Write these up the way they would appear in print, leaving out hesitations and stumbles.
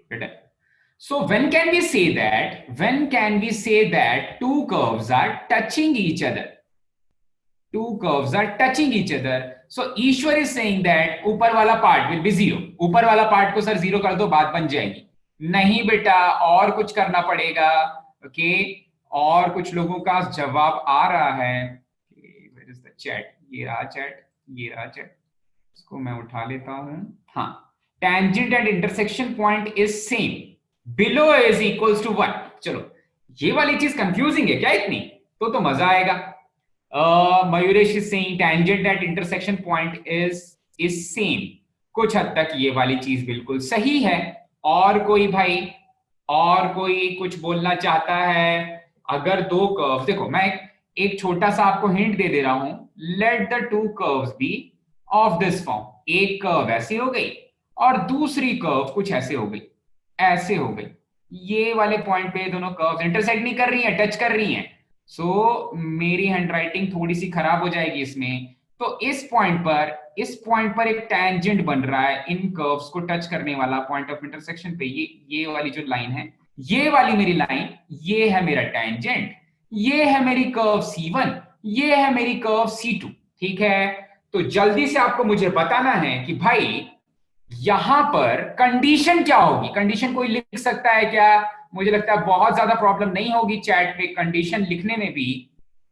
written. So when can we say that? When can we say that two curves are touching each other? Two curves are touching each other. So Ishwar is saying that ऊपर वाला part will be zero. ऊपर वाला part को sir zero कर दो, बात बन जाएगी. नहीं बेटा, और कुछ करना पड़ेगा. ओके, और कुछ लोगों का जवाब आ रहा है. Where is the chat? ये रहा chat, ये रहा chat. इसको मैं उठा लेता हूं. हाँ, tangent and intersection point is same. Below is equals to 1. चलो, ये वाली चीज कंफ्यूजिंग है क्या इतनी? तो मजा आएगा. Mayuresh is saying tangent at intersection point is same. कुछ हद तक ये वाली चीज बिल्कुल सही है. और कोई भाई, और कोई कुछ बोलना चाहता है? अगर दो कर्व, देखो मैं एक छोटा सा आपको हिंट दे रहा हूं. Let the two curves be of this form. एक कर्व ऐसे हो गई और दूसरी कर्व कुछ ऐसे हो गई, ऐसे हो गई. ये वाले पॉइंट पे दोनों कर्व्स इंटरसेक्ट नहीं कर रही हैं, टच कर रही हैं. सो मेरी हैंडराइटिंग थोड़ी सी खराब हो जाएगी इसमें. तो इस पॉइंट पर एक टैंजेंट बन रहा है इन कर्व्स को टच करने वाला पॉइंट ऑफ इंटरसेक्शन पे. ये वाली जो लाइन है, ये वाली मेरी लाइन, ये है मेरा टैंजेंट. ये है मेरी कर्व C1, ये है मेरी कर्व C2. ठीक है, तो जल्दी से आपको मुझे बताना है कि भाई यहां पर कंडीशन क्या होगी. कंडीशन कोई लिख सकता है क्या? मुझे लगता है बहुत ज्यादा प्रॉब्लम नहीं होगी चैट पे कंडीशन लिखने में भी.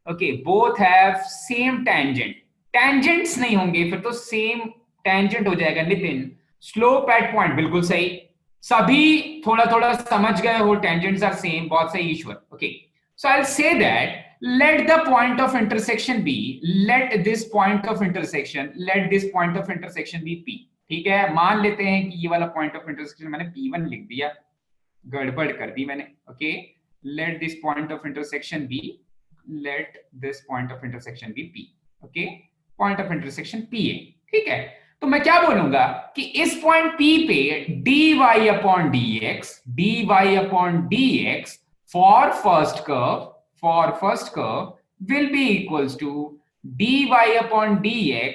Okay, both have same tangent. Tangents नहीं होंगे फिर तो सेम टेंजेंट हो जाएगा. नितिन, स्लोप एट पॉइंट, बिल्कुल सही. सभी थोड़ा थोड़ा समझ गए हो, टेंजेंट्स आर सेम. बहुत सही Ishwar. Okay, so I will say that let the point of intersection be, let this point of intersection be P. ठीक है, मान लेते हैं कि ये वाला पॉइंट ऑफ इंटरसेक्शन मैंने P1 लिख दिया, गड़बड़ कर दी मैंने. Okay, let this point of intersection be P. Okay, point of intersection P है. ठीक है, तो मैं क्या बोलूंगा कि इस पॉइंट P पे dy upon dx for first curve will be equals to dy upon dx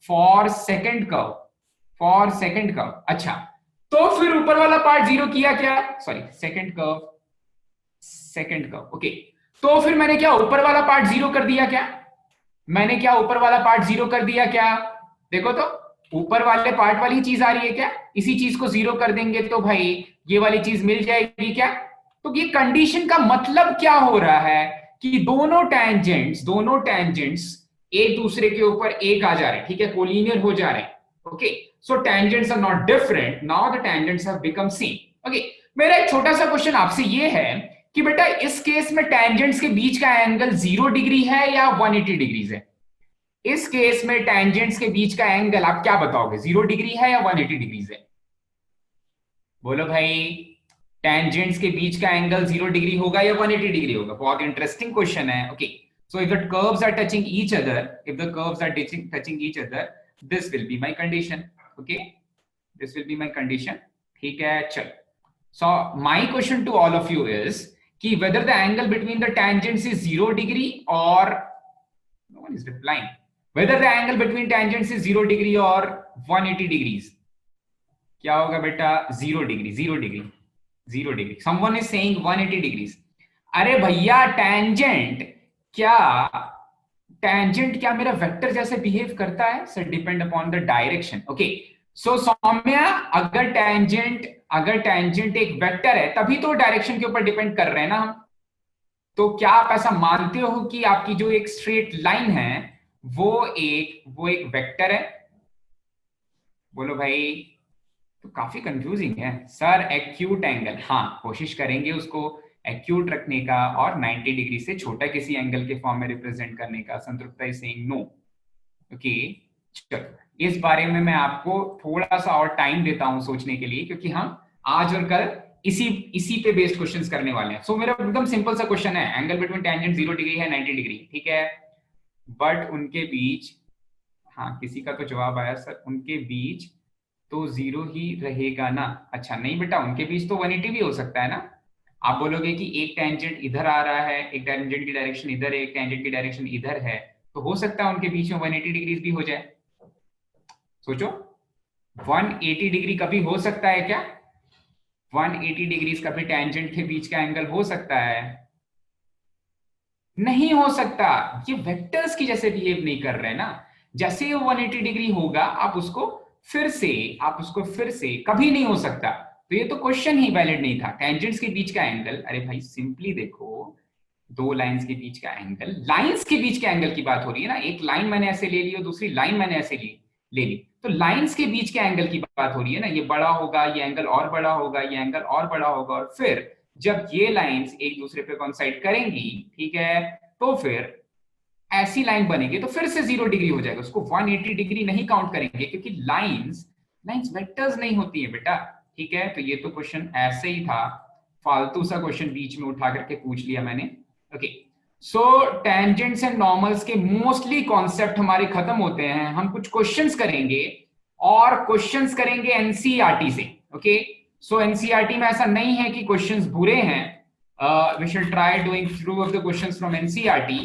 for second curve. अच्छा, तो फिर ऊपर वाला पार्ट जीरो किया क्या? Sorry, second curve. ओके, तो फिर मैंने क्या ऊपर वाला पार्ट जीरो कर दिया क्या? देखो तो ऊपर वाले पार्ट वाली चीज आ रही है क्या? इसी चीज को जीरो कर देंगे तो भाई ये वाली चीज मिल जाएगी क्या? तो ये कंडीशन का मतलब क्या हो रहा है कि दोनों टेंजेंट्स एक दूसरे के ऊपर एक आ जा रहे हैं. ठीक है, कोलिनियर हो जा रहे हैं. Okay, so tangents are not different, now the tangents have become same. Okay, मेरा एक छोटा सा क्वेश्चन आपसे ये है कि बेटा इस केस में टेंजेंट्स के बीच का एंगल 0 डिग्री है या 180 डिग्रीज है? इस केस में टेंजेंट्स के बीच का एंगल आप क्या बताओगे, 0 डिग्री है या 180 डिग्रीज है? बोलो भाई, टेंजेंट्स के बीच का एंगल 0 डिग्री होगा या 180 डिग्री होगा? बहुत इंटरेस्टिंग क्वेश्चन है. Okay, so if the curves are touching each other, this will be my condition. Okay, this will be my condition. ठीक है, चल. So my question to all of you is कि whether the angle between the tangents is 0 degree or no one is replying. Whether the angle between tangents is 0 degree or 180 degrees. क्या होगा बेटा? 0 degree. Someone is saying 180 degrees. अरे भैया, tangent क्या मेरा vector जैसे behave करता है? Sir depend upon the direction. Okay, so Saumya, अगर टेंजेंट एक वेक्टर है तभी तो डायरेक्शन के ऊपर डिपेंड कर रहे हैं ना हम. तो क्या आप ऐसा मानते हो कि आपकी जो एक स्ट्रेट लाइन है वो एक वेक्टर है? बोलो भाई. तो काफी कंफ्यूजिंग है सर. एक्यूट एंगल, हाँ, कोशिश करेंगे उसको एक्यूट रखने का और 90 डिग्री से छोटा किसी एंगल के फॉर्म में रिप्रेजेंट करने का. संतृप्ता इज सेइंग नो. ओके, चलो, इस बारे में मैं आपको थोड़ा सा और टाइम देता हूं सोचने के लिए, क्योंकि हम आज और कल इसी पे बेस्ड क्वेश्चंस करने वाले हैं. सो मेरा एकदम सिंपल सा क्वेश्चन है, एंगल बिटवीन टेंजेंट 0 डिग्री है, 90 डिग्री. ठीक है, बट उनके बीच, हाँ किसी का तो जवाब आया सर, उनके बीच तो 0 ही रहेगा ना? अच्छा नहीं बेटा, उनके बीच तो 180 भी हो सकता है ना. आप बोलोगे कि एक टेंजेंट इधर आ रहा है, एक टेंजेंट की डायरेक्शन इधर है, एक टेंजेंट की डायरेक्शन इधर है, तो हो सकता है उनके बीच में 180 डिग्री भी हो जाए. सोचो, 180 डिग्री कभी हो सकता है क्या? 180 डिग्री का भी टेंजेंट के बीच का एंगल हो सकता है? नहीं हो सकता। ये वेक्टर्स की जैसे बिहेव नहीं कर रहे ना। जैसे ये 180 डिग्री होगा आप उसको फिर से कभी नहीं हो सकता। तो ये तो क्वेश्चन ही वैलिड नहीं था। टेंजेंट्स के बीच का एंगल, अरे भाई सिंपली देखो, दो लाइंस के बीच का एंगल, लाइंस के बीच के एंगल की बात हो रही है ना। एक लाइन मैंने ऐसे ले ली और दूसरी लाइन मैंने ऐसे ले ली, तो लाइंस के बीच के एंगल की बात हो रही है ना। ये बड़ा होगा, ये एंगल और बड़ा होगा, ये एंगल और बड़ा होगा, और फिर जब ये लाइंस एक दूसरे पे कॉन्साइड करेंगी, ठीक है, तो फिर ऐसी लाइन बनेगी, तो फिर से 0 डिग्री हो जाएगा। उसको 180 डिग्री नहीं काउंट करेंगे, क्योंकि लाइंस लाइंस वेक्टर्स नहीं होती है बेटा, ठीक है। तो ये तो क्वेश्चन ऐसे ही था, फालतू सा क्वेश्चन बीच में उठा करके पूछ लिया मैंने। Okay, so tangents and normals के मोस्टली कॉन्सेप्ट हमारे खत्म होते हैं। हम कुछ क्वेश्चंस करेंगे, और क्वेश्चंस करेंगे एनसीईआरटी से। ओके, सो एनसीईआरटी में ऐसा नहीं है कि क्वेश्चंस बुरे हैं। We should try doing through of the questions from NCERT.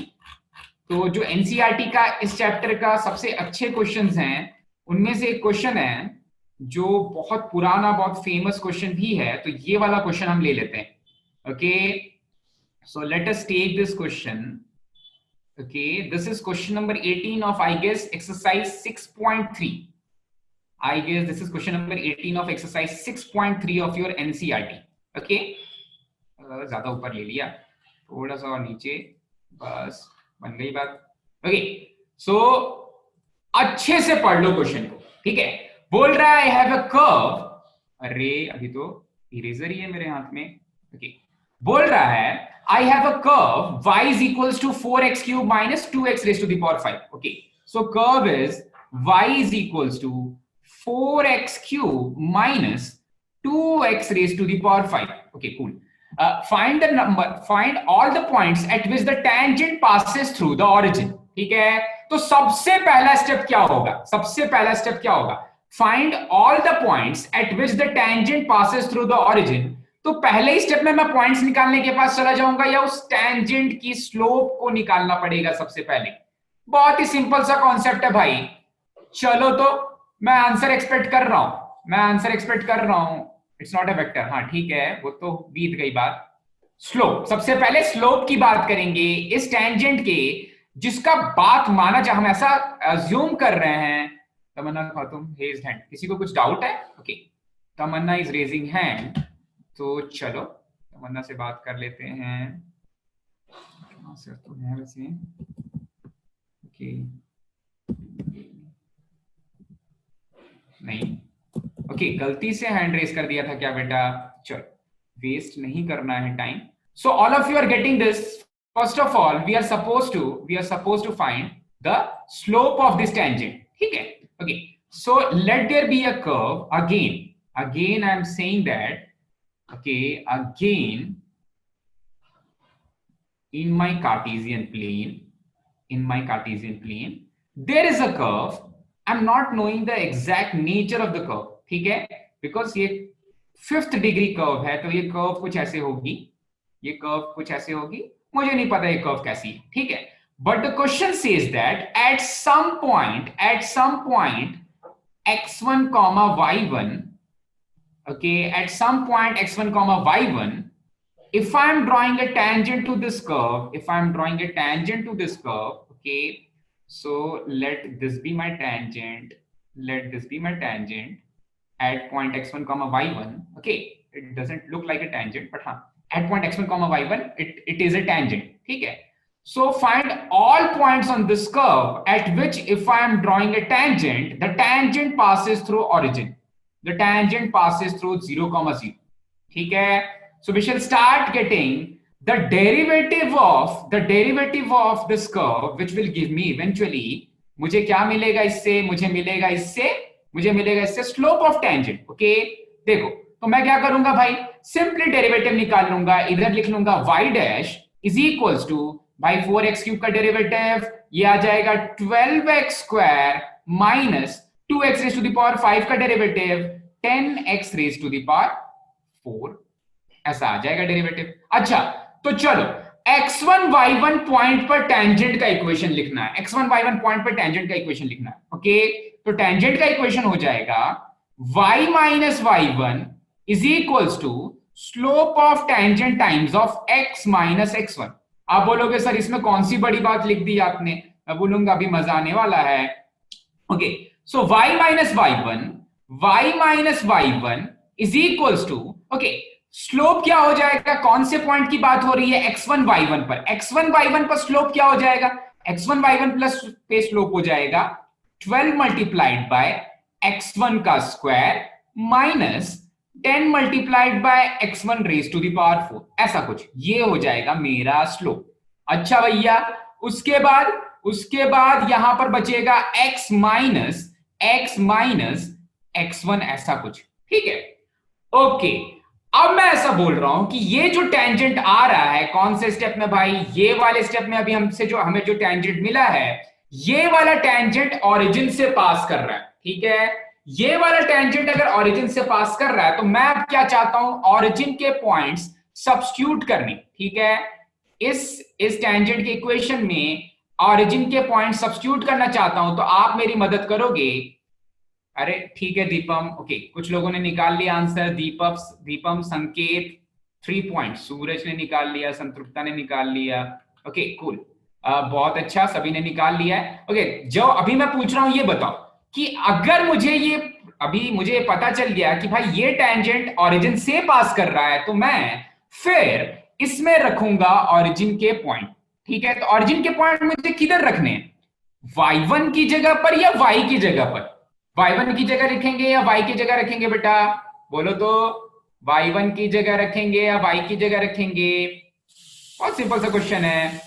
तो जो एनसीईआरटी का इस चैप्टर का सबसे अच्छे क्वेश्चंस हैं, उनमें से एक क्वेश्चन है जो बहुत पुराना, बहुत फेमस क्वेश्चन भी है। तो ये वाला क्वेश्चन हम ले लेते हैं। Okay, so let us take this question. Okay, this is question number 18 of I guess exercise 6.3। I guess this is question number 18 of exercise 6.3 of your NCERT. Okay, ज्यादा ऊपर ले लिया, थोड़ा सा और नीचे, बस बन गई बात। ओके, सो अच्छे से पढ़ लो क्वेश्चन को, ठीक है। बोल रहा है आई हैव अ कर्व, अरे अभी तो इरेजर ही है मेरे हाथ में। ओके, बोल रहा है I have a curve y is equals to 4x cube minus 2x raised to the power 5. Okay, so curve is y is equals to 4x cube minus 2x raised to the power 5. Okay, cool. Find all the points at which the tangent passes through the origin. ठीक है, तो सबसे पहला step क्या होगा? Find all the points at which the tangent passes through the origin. तो पहले ही step में मैं पॉइंट्स निकालने के पास चला जाऊंगा, या उस टेंजेंट की स्लोप को निकालना पड़ेगा सबसे पहले? बहुत ही सिंपल सा कॉन्सेप्ट है भाई। चलो, तो मैं आंसर एक्सपेक्ट कर रहा हूं। इट्स नॉट अ वेक्टर, हाँ ठीक है, वो तो बीत गई बात। स्लोप, सबसे पहले स्लोप की बात करेंगे इस टेंजेंट के, जिसका बात माना जा, हम ऐसा अज्यूम कर रहे हैं। तमन्ना खातून रेज्ड हैंड, किसी को कुछ डाउट है? Okay, Tamanna is raising hand, तो चलो तमन्ना से बात कर लेते हैं। तो है वैसे, ओके, नहीं, ओके, गलती से हैंड रेज कर दिया था क्या बेटा? चलो, वेस्ट नहीं करना है time. So all of you are getting this. First of all we are suppose to find the slope of this tangent, ठीक है। Okay, so let there be a curve, again I am saying that, okay, again in my Cartesian plane there is a curve. I'm not knowing the exact nature of the curve, ठीक है, because ये 5th degree curve है, तो ये curve कुछ ऐसे होगी, मुझे नहीं पता ये curve कैसी है, ठीक है। But the question says that at some point x1 comma y1, okay, at some point x1 comma y1, if I am drawing a tangent to this curve, okay, so let this be my tangent, at point x1 comma y1, okay, it doesn't look like a tangent, but at point x1 comma y1 it is a tangent, ठीक है। So find all points on this curve at which if I am drawing a tangent, the tangent passes through origin. The tangent passes through 0, 0. ठीक है, so we shall start getting the derivative of this curve, which will give me eventually, मुझे क्या मिलेगा इससे? मुझे मिलेगा इससे slope of tangent. Okay, देखो, तो मैं क्या करूंगा भाई, सिंपली डेरिवेटिव निकाल लूंगा। इधर लिख लूंगा y dash is equals to भाई 4x क्यूब का डेरिवेटिव, ये आ जाएगा 12x square minus 2x raise to the power 5 का derivative 10x raise to the power 4, ऐसा आ जाएगा डेरिवेटिव। अच्छा, तो चलो x1 y1 पॉइंट पर टेंजेंट का इक्वेशन लिखना है, ओके, तो टेंजेंट का इक्वेशन हो जाएगा y minus y1 is equals to slope of tangent times of x minus x1। आप बोलोगे सर इसमें कौन सी बड़ी बात लिख दी आपने, मैं बोलूंगा अभी मजा आने वाला है। Okay, so y minus y1 is equals to, okay, slope क्या हो जाएगा, कौन से पॉइंट की बात हो रही है, x1 y1 पर। x1 y1 पर स्लोप क्या हो जाएगा, x1 y1 प्लस पे स्लोप हो जाएगा 12 मल्टीप्लाइड बाय x1 का square minus 10 multiplied by x1 raise to the power 4, ऐसा कुछ ये हो जाएगा मेरा स्लोप। अच्छा भैया, उसके बाद यहां पर बचेगा x माइनस x1, ऐसा कुछ, ठीक है। ओके, अब मैं ऐसा बोल रहा हूं कि ये जो टेंजेंट आ रहा है कौन से स्टेप में भाई, ये वाले स्टेप में अभी हमें जो टेंजेंट मिला है, ये वाला टेंजेंट ओरिजिन से पास कर रहा है, ठीक है। ये वाला टेंजेंट अगर ओरिजिन से पास कर रहा है तो मैं अब क्या चाहता हूं, ओरिजिन के पॉइंट्स सब्स्टिट्यूट करने, ठीक है। इस टेंजेंट के इक्वेशन में ओरिजिन के पॉइंट सब्स्टिट्यूट करना चाहता हूं, तो आप मेरी मदद करोगे। अरे ठीक है दीपम, ओके, कुछ लोगों ने निकाल लिया आंसर, दीपम, संकेत 3 पॉइंट, सूरज ने निकाल लिया, संतृप्ता ने निकाल लिया, ओके कूल, बहुत अच्छा, सभी ने निकाल लिया है। ओके, जो अभी मैं पूछ रहा हूं ये बताओ कि अगर मुझे पता चल गया कि भाई ये टेंजेंट ओरिजिन से पास कर रहा है, तो मैं फिर इसमें रखूंगा ओरिजिन के पॉइंट, ठीक है। तो ओरिजिन के पॉइंट मुझे किधर रखने हैं, y1 की जगह पर या y की जगह पर, y1 की जगह रखेंगे या y की जगह रखेंगे बेटा, बोलो तो, y1 की जगह रखेंगे या y की जगह रखेंगे, बहुत सिंपल सा क्वेश्चन है।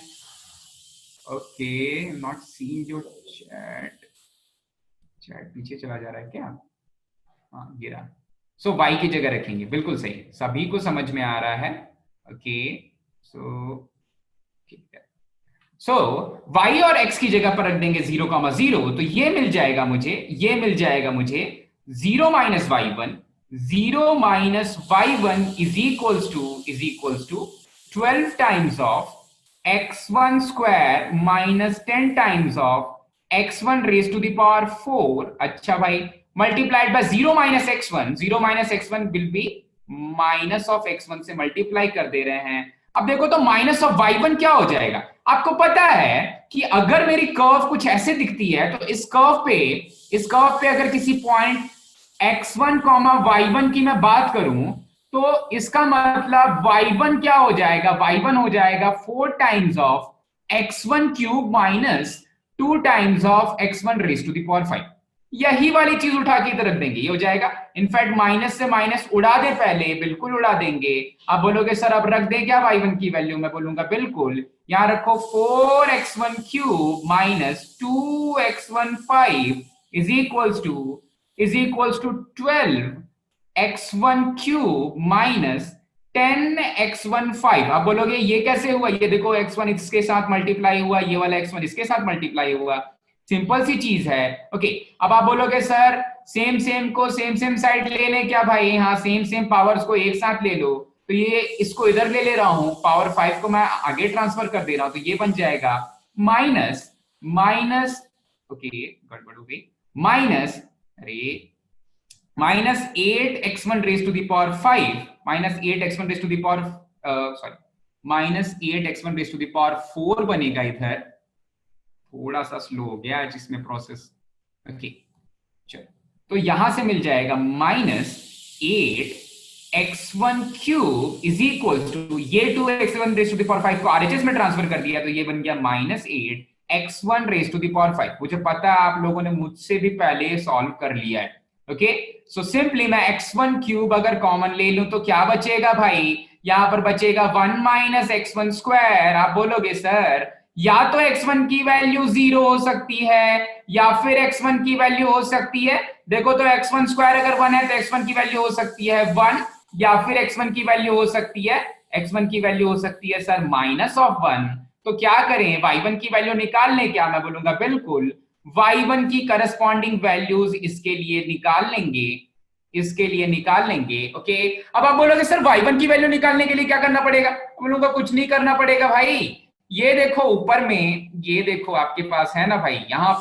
Okay, not seen your chat पीछे चला जा रहा है क्या, हाँ गिरा, सो y की जगह रखेंगे, बिल्कुल सही, सभी को समझ में आ रहा है। ओके, सो y और x की जगह पर रख देंगे 0,0, तो ये मिल जाएगा मुझे 0 minus y1 is equals to 12 times of x1 square minus 10 times of x1 raise to the power 4। अच्छा भाई, multiplied by 0 minus x1 will be minus of x1 से मल्टीप्लाई कर दे रहे हैं। अब देखो तो माइनस ऑफ y1 क्या हो जाएगा, आपको पता है कि अगर मेरी कर्व कुछ ऐसे दिखती है तो इस कर्व पे अगर किसी पॉइंट x1, y1 की मैं बात करूं तो इसका मतलब y1 क्या हो जाएगा, y1 हो जाएगा 4 times of x1 cube minus 2 times of x1 raise to the power 5। यही वाली चीज उठा के इधर रख देंगे, ये हो जाएगा। इनफैक्ट माइनस से माइनस उड़ा दे पहले, बिल्कुल उड़ा देंगे। आप बोलोगे सर अब रख दे क्या y1 की वैल्यू, मैं बोलूंगा बिल्कुल, यहां रखो 4x1 cube minus 2x1 5 is equals to 12x1 cube minus 10x1 5। आप बोलोगे ये कैसे हुआ, ये देखो x1 इसके साथ मल्टीप्लाई हुआ, ये वाला x1 इसके साथ मल्टीप्लाई हुआ, सिंपल सी चीज है। ओके, अब आप बोलोगे सर सेम को सेम साइड ले लें क्या भाई, हाँ सेम पावर्स को एक साथ ले लो, तो ये इसको इधर ले रहा हूं, पावर 5 को मैं आगे ट्रांसफर कर दे रहा हूं, तो ये बन जाएगा माइनस ओके गड़बड़ हो गई, minus 8x1 raise to the power 5 minus 8x1 raise to the power minus 8x1 raise to the power 4 बनेगा, इधर थोड़ा सा स्लो हो गया जिसमें प्रोसेस। ओके चलो, तो यहां से मिल जाएगा minus 8x1 cube is equal to, ये 2x1 raise to the power 5 को आरएचएस में ट्रांसफर कर दिया, तो ये बन गया minus 8x1 raise to the power 5। मुझे पता है आप लोगों ने मुझसे भी पहले सॉल्व कर लिया है। ओके, सो सिंपली मैं x1 क्यूब अगर कॉमन ले लूं तो क्या बचेगा भाई, यहां पर बचेगा 1 माइनस x1 स्क्वायर। आप बोलोगे सर या तो x1 की वैल्यू 0 हो सकती है या फिर x1 की वैल्यू हो सकती है, देखो तो x1 स्क्वायर अगर 1 है तो x1 की वैल्यू हो सकती है 1, या फिर x1 की वैल्यू हो सकती है सर माइनस ऑफ 1। तो क्या करें, y1 की वैल्यू निकाल लें क्या, मैं बोलूंगा बिल्कुल, y1 की करस्पॉन्डिंग वैल्यूज इसके लिए निकाल लेंगे। ओके, अब आप बोलोगे सर y1 की वैल्यू निकालने के लिए क्या करना पड़ेगा, बोलूंगा कुछ नहीं करना पड़ेगा भाई, ये देखो ऊपर में, ये देखो आपके पास है ना भाई, यहां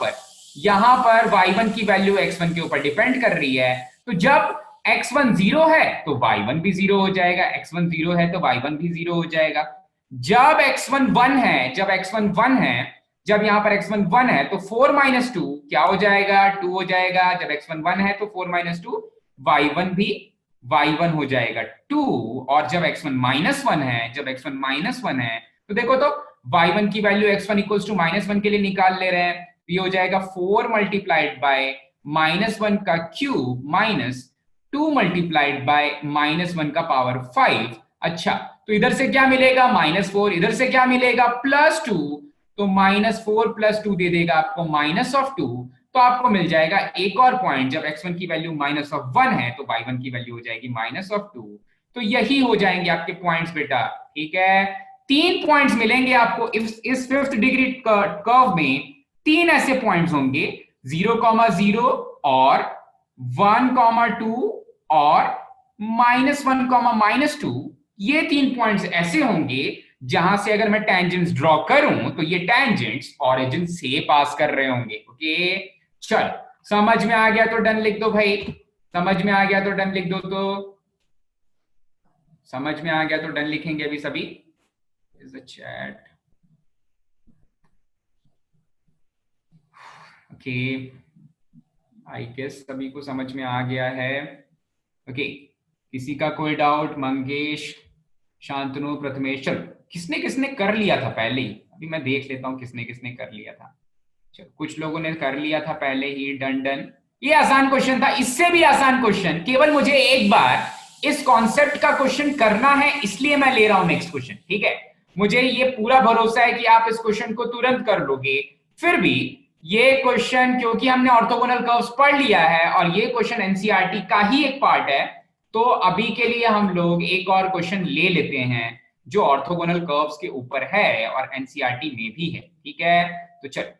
पर y1 की वैल्यू x1 के ऊपर डिपेंड कर रही है, तो जब x1 0 है तो y1 भी 0 हो जाएगा, x1 0 है तो y1 भी 0 हो जाएगा। जब x1 1 है, जब x1 1 है, जब यहां पर x1 1 है तो 4 माइनस 2 क्या हो जाएगा, 2 हो जाएगा। जब x1 1 है तो 4 माइनस 2 y1 भी y1 हो जाएगा 2। और जब x1 माइनस 1 है, जब x1 माइनस 1 है तो देखो तो y1 की value x1 equals to minus 1 के लिए निकाल ले रहे हैं, तो ये हो जाएगा 4 मल्टीप्लाइड बाय -1 का क्यूब माइनस 2 मल्टीप्लाइड बाय -1 का पावर 5। अच्छा, तो इधर से क्या मिलेगा -4, इधर से क्या मिलेगा +2, तो -4 + 2 दे देगा आपको -2। तो आपको मिल जाएगा एक और पॉइंट, जब x1 की वैल्यू -1 है तो y1 की वैल्यू हो जाएगी -2। तो यही हो जाएंगे आपके पॉइंट्स बेटा, ठीक है। 3 पॉइंट्स मिलेंगे आपको इस 5th डिग्री कर्व में। 3 ऐसे पॉइंट्स होंगे 0,0 और 1,2 और -1,-2। ये 3 पॉइंट्स ऐसे होंगे जहां से अगर मैं टेंजेंट्स ड्रॉ करूं तो ये टेंजेंट्स ओरिजिन से पास कर रहे होंगे। ओके, चल समझ में आ गया तो डन लिख दो भाई, समझ में आ गया तो डन लिख दो। तो समझ में आ गया तो डन लिखेंगे अभी सभी। Is the chat okay, I guess सभी को समझ में आ गया है। ओके, किसी का कोई डाउट? मंगेश, शांतनु, प्रथमेश, चलो किसने किसने कर लिया था पहले ही, अभी मैं देख लेता हूं किसने किसने कर लिया था। चलो कुछ लोगों ने कर लिया था पहले ही, डन डन। ये आसान क्वेश्चन था, इससे भी आसान क्वेश्चन, केवल मुझे एक बार इस कॉन्सेप्ट का क्वेश्चन करना है, इसलिए मैं ले रहा हूं नेक्स्ट क्वेश्चन, ठीक है। मुझे ये पूरा भरोसा है कि आप इस क्वेश्चन को तुरंत कर लोगे। फिर भी ये क्वेश्चन, क्योंकि हमने ऑर्थोगोनल कर्व्स पढ़ लिया है और ये क्वेश्चन एनसीईआरटी का ही एक पार्ट है, तो अभी के लिए हम लोग एक और क्वेश्चन ले लेते हैं जो ऑर्थोगोनल कर्व्स के ऊपर है और एनसीईआरटी में भी है, ठीक है। तो चल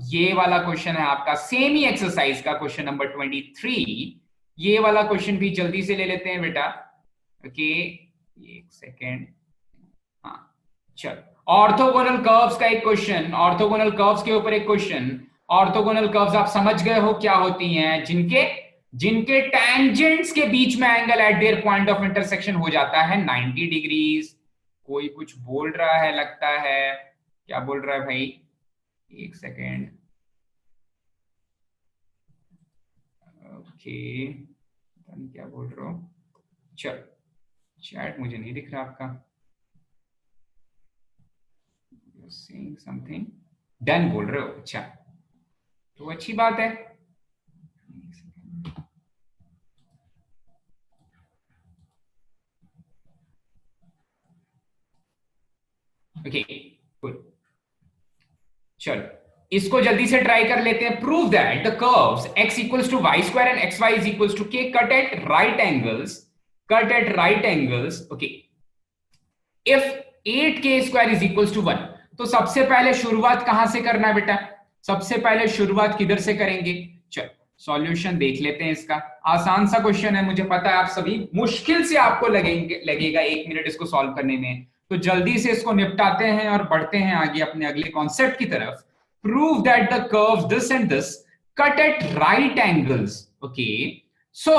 ये वाला क्वेश्चन है आपका सेम ही एक्सरसाइज का क्वेश्चन नंबर 23। ये वाला क्वेश्चन भी जल्दी से ले लेते हैं बेटा। ओके, एक सेकेंड। हाँ चल, ऑर्थोगोनल कर्व्स का एक क्वेश्चन, ऑर्थोगोनल कर्व्स के ऊपर एक क्वेश्चन। ऑर्थोगोनल कर्व्स आप समझ गए हो क्या होती हैं, जिनके टेंजेंट्स के बीच में angle eight their point of intersection हो जाता है 90 डिग्रीज। कोई कुछ बोल रहा है लगता है, क्या बोल रहा है भाई? एक सेकेंड। ओके, क्या बोल रहे हो? चल, चैट मुझे नहीं दिख रहा आपका। Saying something, डन बोल रहे हो, अच्छा तो अच्छी बात है। ओके गुड, चलो इसको जल्दी से ट्राई कर लेते हैं। Prove that the curves x equals to y square and xy is equals to k cut at right angles, cut at right angles. Okay, if 8k square is equals to 1। तो सबसे पहले शुरुआत कहां से करना है बेटा? सबसे पहले शुरुआत किधर से करेंगे? चल सॉल्यूशन देख लेते हैं इसका। आसान सा क्वेश्चन है, मुझे पता है आप सभी मुश्किल से आपको लगेगा 1 मिनट इसको सॉल्व करने में, तो जल्दी से इसको निपटाते हैं और बढ़ते हैं आगे अपने अगले कॉन्सेप्ट की तरफ। Prove that the curves this and this cut at right angles. Okay, so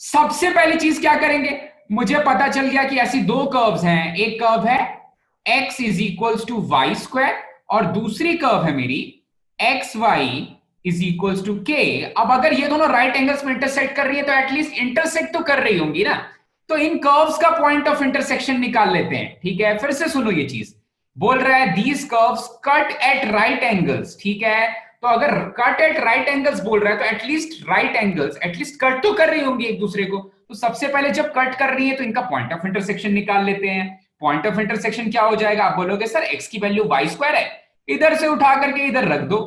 सबसे पहली चीज क्या करेंगे? मुझे पता चल गया कि ऐसी दो कर्व्स हैं, एक कर्व है x is equals to y square और दूसरी कर्व है मेरी x y is equals to k. अब अगर ये दोनों राइट एंगल्स में इंटरसेक्ट कर रही है तो एटलीस्ट इंटरसेक्ट तो कर रही होंगी ना, तो इन कर्व्स का पॉइंट ऑफ इंटरसेक्शन निकाल लेते हैं, ठीक है। फिर से सुनो, ये चीज बोल रहा है these curves cut at right angles, ठीक है। तो अगर कट एट राइट एंगल्स बोल रहा है तो at least right angles at least cut तो कर रही होंगी एक दूसरे को। तो सबसे पहले जब कट कर रही है तो इनका पॉइंट ऑफ इंटरसेक्शन निकाल लेते हैं। पॉइंट ऑफ इंटरसेक्शन क्या हो जाएगा? आप बोलोगे सर x की वैल्यू वाई स्क्वायर है, इधर से उठा करके इधर रख दो,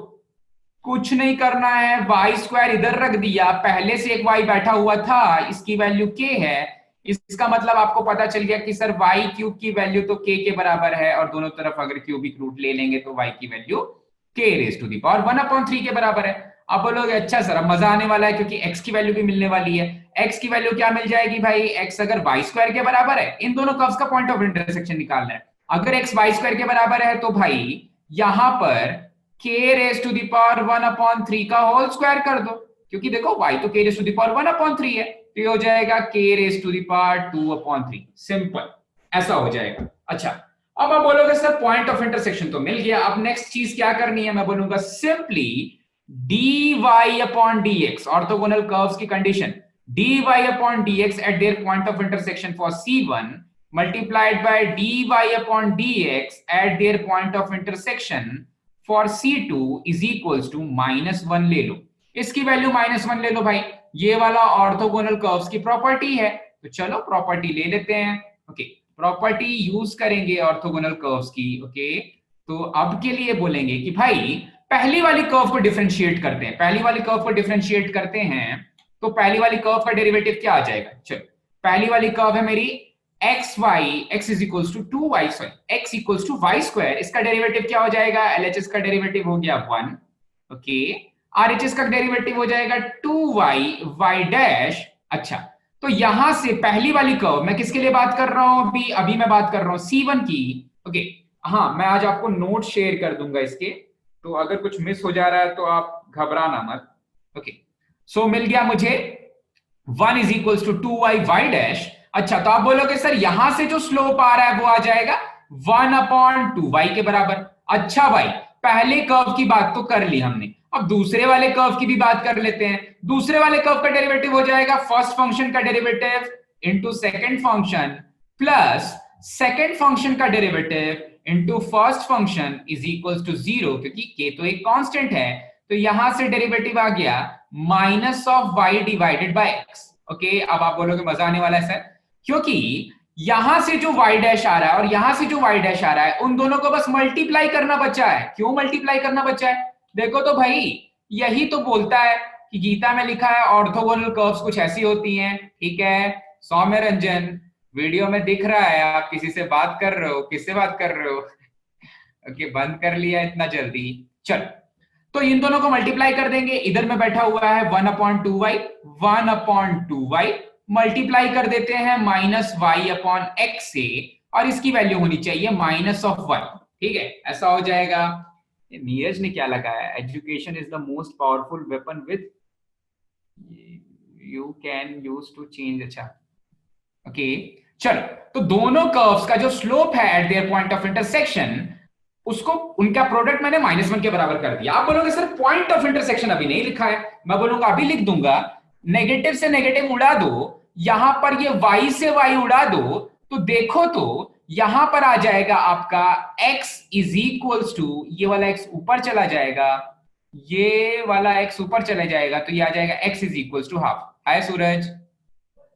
कुछ नहीं करना है, वाई स्क्वायर इधर रख दिया, पहले से एक y बैठा हुआ था, इसकी वैल्यू k है। इसका मतलब आपको पता चल गया कि सर y क्यूब की वैल्यू तो k के बराबर है, और दोनों तरफ अगर क्यूबिक रूट ले लेंगे तो y की value k raise to the power 1/3 के बराबर है। अब बोलोगे अच्छा सर अब मजा आने वाला है क्योंकि x की वैल्यू भी मिलने वाली है। x की वैल्यू क्या मिल जाएगी भाई? x अगर वाई स्क्वायर के बराबर है, इन दोनों कर्व्स का पॉइंट ऑफ इंटरसेक्शन निकालना है। अगर x वाई स्क्वायर के बराबर है तो भाई यहां पर k raise to the power 1/3 का होल स्क्वायर कर दो, क्योंकि देखो y तो k raise to the power 1/3 है, तो ये हो जाएगा k raise to the power 2/3। Simple, ऐसा हो जाएगा। अच्छा, अब आप बोलोगे सर पॉइंट ऑफ इंटरसेक्शन तो मिल गया, अब नेक्स्ट चीज क्या करनी है, मैं बोलूंगा simply dy upon dx, orthogonal curves की condition, dy upon dx at their point of intersection for C1 multiplied by dy upon dx at their point of intersection for C2 is equals to -1 ले लो, इसकी value -1 ले लो भाई, ये वाला orthogonal curves की property है, तो चलो प्रॉपर्टी ले लेते हैं। ओके, प्रॉपर्टी यूज करेंगे ऑर्थोगोनल कर्व्स की। ओके, तो अब के लिए बोलेंगे कि भाई पहली वाली कर्व को डिफरेंशिएट करते हैं, पहली वाली कर्व को डिफरेंशिएट करते हैं, तो पहली वाली कर्व का डेरिवेटिव क्या आ जाएगा, चलो पहली वाली कर्व है मेरी x is equals to 2y, sorry x equals to y square, इसका डेरिवेटिव क्या हो जाएगा, LHS का डेरिवेटिव हो गया 1, ओके, RHS का डेरिवेटिव हो जाएगा 2y y डैश। अच्छा, तो यहां से पहली वाली कर्व मैं किसके लिए बात कर रहा हूं, अभी मैं बात कर रहा हूं C1 की। ओके, हाँ मैं आज आपको नोट शेयर कर दूंगा इसके, तो अगर कुछ मिस हो जा रहा है तो आप घबराना मत। ओके, सो मिल गया मुझे 1 is equals to 2y y dash. अच्छा, तो आप बोलोगे सर यहां से जो स्लोप आ रहा है वो आ जाएगा 1/2y के बराबर। अच्छा भाई, पहले कर्व की बात तो कर ली हमने, अब दूसरे वाले कर्व की भी बात कर लेते हैं। दूसरे वाले कर्व का डेरिवेटिव हो जाएगा फर्स्ट फंक्शन का derivative into second function plus second function का derivative into first function is equal to 0, क्योंकि k तो एक कांस्टेंट है, तो यहां से डेरिवेटिव आ गया -y divided by x। Okay, अब आप बोलोगे मजा आने वाला है सर, क्योंकि यहां से जो y डैश आ रहा है और यहां से जो y डैश आ रहा है, उन दोनों को बस मल्टीप्लाई करना बचा है। क्यों मल्टीप्लाई करना बचा है, देखो तो भाई, यही तो बोलता है कि गीता में लिखा है ऑर्थोगोनल कर्व्स कुछ ऐसी होती हैं। ठीक है सौम्य रंजन, वीडियो में दिख रहा है आप किसी से बात कर रहे हो, किससे बात कर रहे हो? ओके, बंद कर लिया इतना जल्दी। चल, तो इन दोनों को मल्टीप्लाई कर देंगे, इधर में बैठा हुआ है 1/2y मल्टीप्लाई कर देते हैं -y/x से, और इसकी वैल्यू होनी चाहिए -1। ठीक है, ऐसा हो जाएगा। नीरज ने क्या लगाया, education is the most powerful weapon with you can use to change. अच्छा, ओके, चलो, तो दोनों कर्व्स का जो स्लोप है at their point of intersection, उसको उनका प्रोडक्ट मैंने -1 के बराबर कर दिया। आप बोलोगे सर पॉइंट ऑफ इंटरसेक्शन अभी नहीं लिखा है, मैं बोलूंगा अभी लिख दूंगा, नेगेटिव से नेगेटिव उड़ा दो, यहां पर ये y से y उड़ा दो, तो देखो तो यहां पर आ जाएगा आपका x इज इक्वल्स टू, ये वाला x ऊपर चला जाएगा, ये वाला x ऊपर चला जाएगा, तो ये आ जाएगा x is equals to half. Hi Suraj,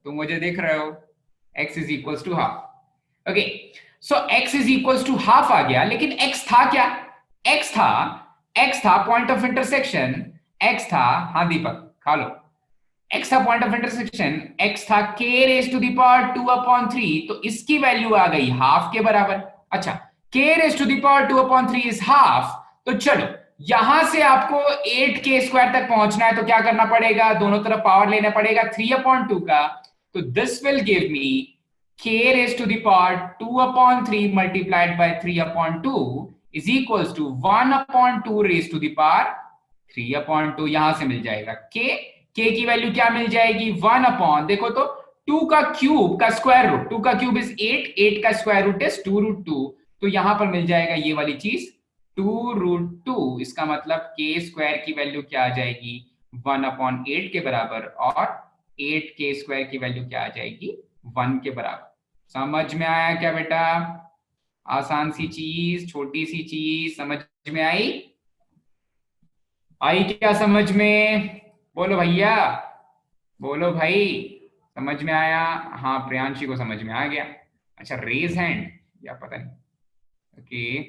तुम मुझे देख रहे हो, x is equals to half. Okay, so x is equals to half आ गया, लेकिन x था क्या, x था पॉइंट ऑफ इंटरसेक्शन, x था, हाँ दीपक खा लो, x था पॉइंट ऑफ इंटरसेक्शन, x था k raise to the power 2/3, तो इसकी वैल्यू आ गई हाफ के बराबर। अच्छा, k raise to the power 2/3 is half, तो चलो यहां से आपको 8k² तक पहुंचना है, तो क्या करना पड़ेगा, दोनों तरफ पावर लेना पड़ेगा 3/2 का, तो this will give me k raised to the power 2/3 multiplied by 3/2 is equals to 1/2 raised to the power 3/2। यहां से मिल जाएगा k की वैल्यू क्या मिल जाएगी, 1 देखो तो 2 का क्यूब का स्क्वायर रूट, 2 का क्यूब इज 8 का स्क्वायर रूट इज 2√2, तो यहां पर मिल जाएगा ये वाली चीज 2√2। इसका मतलब k² की वैल्यू क्या आ जाएगी, 1/8 के बराबर, और 8k² की वैल्यू क्या आ जाएगी, 1 के बराबर। समझ में आया क्या बेटा, आसान सी चीज, छोटी सी चीज, समझ में आई क्या समझ में, बोलो भैया, बोलो भाई, समझ में आया? हाँ, प्रियांशी को समझ में आ गया। अच्छा, रेज हैंड या पता नहीं, ओके,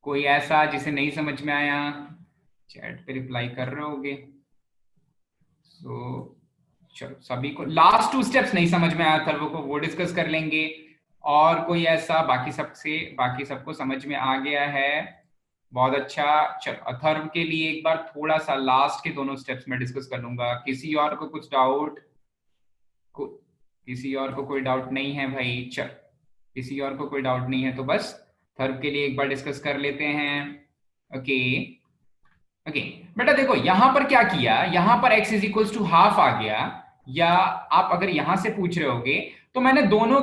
कोई ऐसा जिसे नहीं समझ में आया, चैट पे रिप्लाई कर रहे होगे। सो चलो, सभी को लास्ट 2 स्टेप्स नहीं समझ में आया था वो डिस्कस कर लेंगे, और कोई ऐसा, बाकी सबको समझ में आ गया है, बहुत अच्छा। चलो, अथर्व के लिए एक बार थोड़ा सा लास्ट के दोनों स्टेप्स में डिस्कस कर लूंगा। किसी और को कुछ डाउट, किसी और को कोई डाउट नहीं है भाई? चल, किसी और को कोई डाउट नहीं है तो बस अथर्व के लिए एक बार डिस्कस कर लेते हैं। ओके ओके बेटा देखो यहां पर क्या किया, यहां पर x is equals to half आ गया, या आप अगर यहां से पूछ रहे होगे तो मैंने दोनों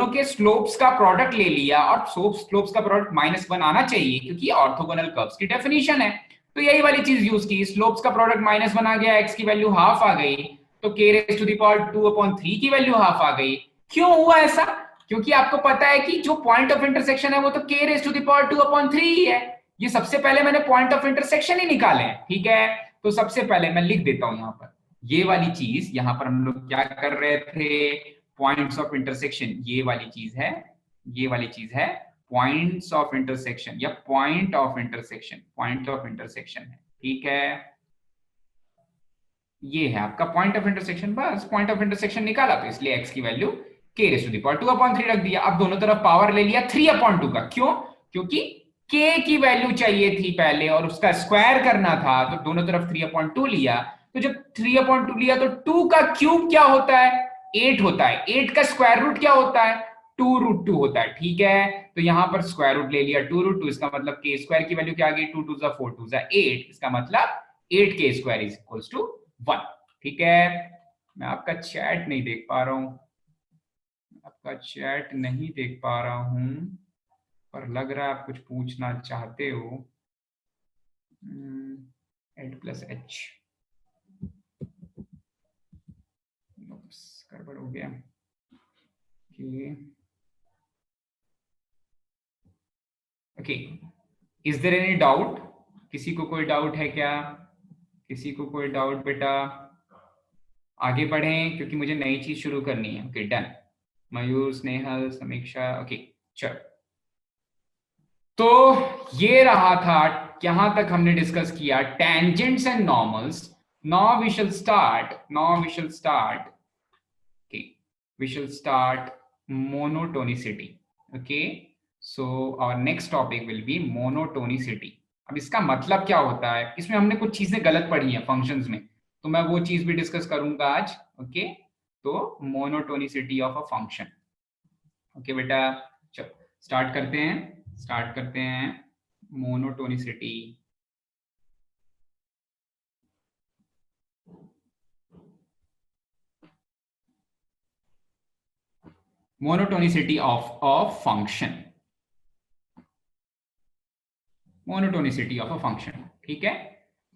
के स्लोप्स का प्रोडक्ट ले लिया, और स्लोप्स का प्रोडक्ट -1 आना चाहिए क्योंकि ऑर्थोगोनल कर्व्स की डेफिनेशन है। तो यही वाली चीज यूज की, स्लोप्स का प्रोडक्ट -1 आ गया, x की वैल्यू हाफ आ गई, तो k raise to the power 2/3 की वैल्यू हाफ आ गई। क्यों हुआ ऐसा? क्योंकि आपको पता है कि जो पॉइंट ऑफ इंटरसेक्शन है वो तो k raise to the power 2/3 ही है। ये सबसे पहले मैंने पॉइंट ऑफ इंटरसेक्शन ही निकाले हैं, ठीक है। तो सबसे पहले मैं लिख देता हूं यहां पर ये वाली चीज, यहां पर हम लोग क्या कर रहे थे, पॉइंट्स ऑफ इंटरसेक्शन, ये वाली चीज है, ये वाली चीज है पॉइंट्स ऑफ इंटरसेक्शन या point of intersection, point of intersection है, ठीक है। ये है आपका पॉइंट ऑफ इंटरसेक्शन, बस पॉइंट ऑफ इंटरसेक्शन निकाला तो इसलिए x की value k raise to the power 2/3 रख दिया। अब दोनों तरफ पावर ले लिया 3/2 का, क्यों? क्योंकि k की वैल्यू चाहिए थी पहले और उसका स्क्वायर करना था, तो दोनों तरफ 3/2 लिया। तो जब 3/2 लिया तो 2 का क्यूब क्या होता है? 8 होता है। 8 का स्क्वायर रूट क्या होता है? 2√2 होता है, ठीक है। तो यहां पर स्क्वायर रूट ले लिया 2√2, इसका मतलब k स्क्वायर की वैल्यू क्या आ गई? 2 2 4 2 8, इसका मतलब 8k square is equals to 1, ठीक है। मैं आपका चैट नहीं देख पा रहा हूं, आपका चैट नहीं देख पा रहा हूं, पर लग रहा है आप कुछ पूछना चाहते हो। एड प्लस एच, गड़बड़ हो गया। Okay, is there any doubt? किसी को कोई डाउट है क्या? किसी को कोई डाउट बेटा? आगे बढ़ें क्योंकि मुझे नई चीज शुरू करनी है। ओके डन, मयूर, स्नेहल, समीक्षा, ओके चलो। तो ये रहा था, यहां तक हमने डिस्कस किया tangents and normals. Now we shall start, okay, we shall start monotonicity, okay, so our next topic will be monotonicity। अब इसका मतलब क्या होता है, इसमें हमने कुछ चीजें गलत पढ़ी हैं फंक्शंस में, तो मैं वो चीज भी डिस्कस करूंगा आज, ओके। तो monotonicity of a function, okay बेटा। चलो स्टार्ट करते हैं monotonicity. Monotonicity of a function, monotonicity of a function, ठीक है।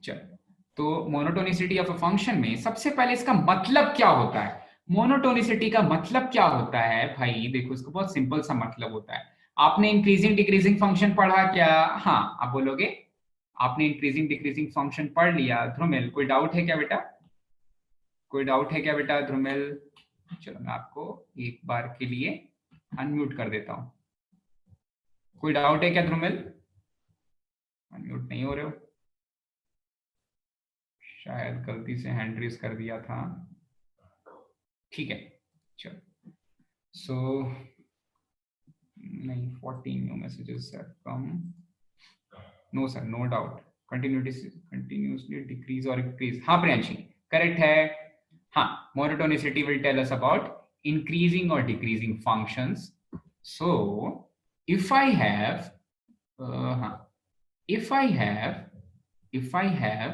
चलो, तो मोनोटोनिसिटी ऑफ अ फंक्शन में सबसे पहले इसका मतलब क्या होता है? मोनोटोनिसिटी का मतलब क्या होता है भाई? देखो इसको बहुत सिंपल सा मतलब होता है। आपने इंक्रीजिंग डिक्रीजिंग फंक्शन पढ़ा क्या? हाँ, आप बोलोगे आपने इंक्रीजिंग डिक्रीजिंग फंक्शन पढ़ लिया। ध्रुमिल, कोई डाउट है क्या बेटा? कोई डाउट है क्या बेटा ध्रुमिल? चलो मैं आपको एक बार के लिए अनम्यूट कर देता हूं। कोई डाउट है क्या ध्रुमिल? अनम्यूट नहीं हो रहे हो, शायद गलती से हैंड रेज कर दिया था, ठीक है। चलो, सो नहीं, 14 new messages have come. No sir, no doubt, continuously decrease और इंक्रीज, हाँ प्रियांशी करेक्ट है। हाँ, monotonicity will tell us about increasing और decreasing functions. So if I have हाँ, if I have if I have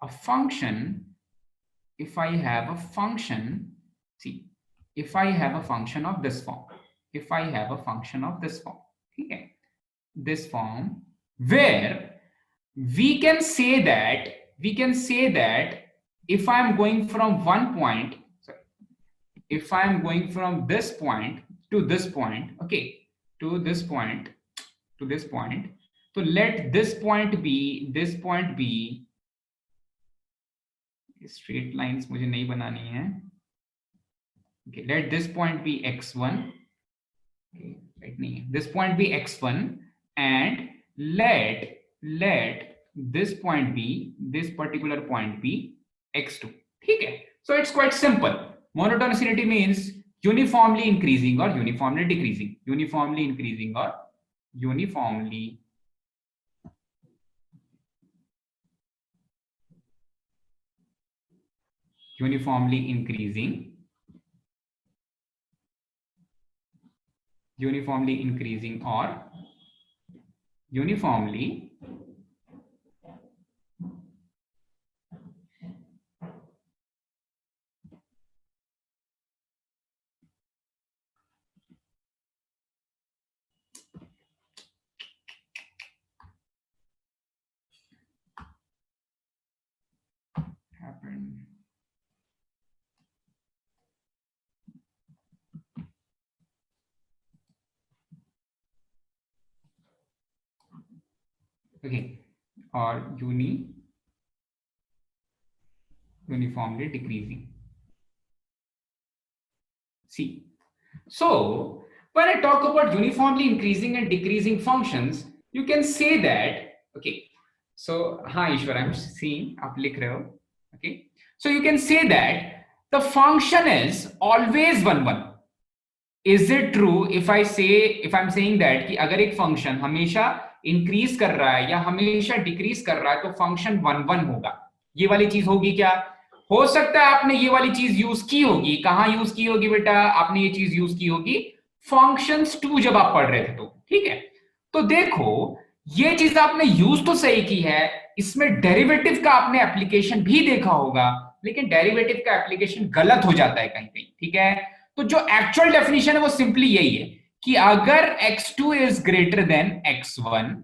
a function, if I have a function, see, if I have a function of this form, if I have a function of this form, okay, this form, where we can say that, if I am going from one point, sorry, if I am going from this point to this point, okay, to this point, to this point, so let this point be straight lines मुझे नहीं बनानी है, okay, let this point be x1, okay, right नहीं, this point be x1 and let this point be, this particular point be x2, ठीक है। So it's quite simple. Monotonicity means uniformly increasing or uniformly decreasing, uniformly increasing or uniformly increasing, uniformly increasing or uniformly okay, और uniformly decreasing. See, so when I talk about uniformly increasing and decreasing functions, you can say that, okay, so, hi Ishwar, I'm seeing, आप लिख रहे हो, okay, so you can say that the function is always 1 1. Is it true if I'm saying that कि अगर एक function हमेशा increase कर रहा है या हमेशा डिक्रीज कर रहा है तो फंक्शन 1 1 होगा? ये वाली चीज होगी क्या? हो सकता है आपने ये वाली चीज यूज की होगी। कहां यूज की होगी बेटा? आपने ये चीज यूज की होगी फंक्शंस 2 जब आप पढ़ रहे थे तो, ठीक है। तो देखो, ये चीज आपने यूज तो सही की है, इसमें डेरिवेटिव का आपने एप्लीकेशन भी देखा होगा, लेकिन डेरिवेटिव का एप्लीकेशन गलत हो जाता है कहीं कहीं, ठीक है। तो जो एक्चुअल डेफिनेशन है वो सिंपली यही है कि अगर x2 is greater than x1,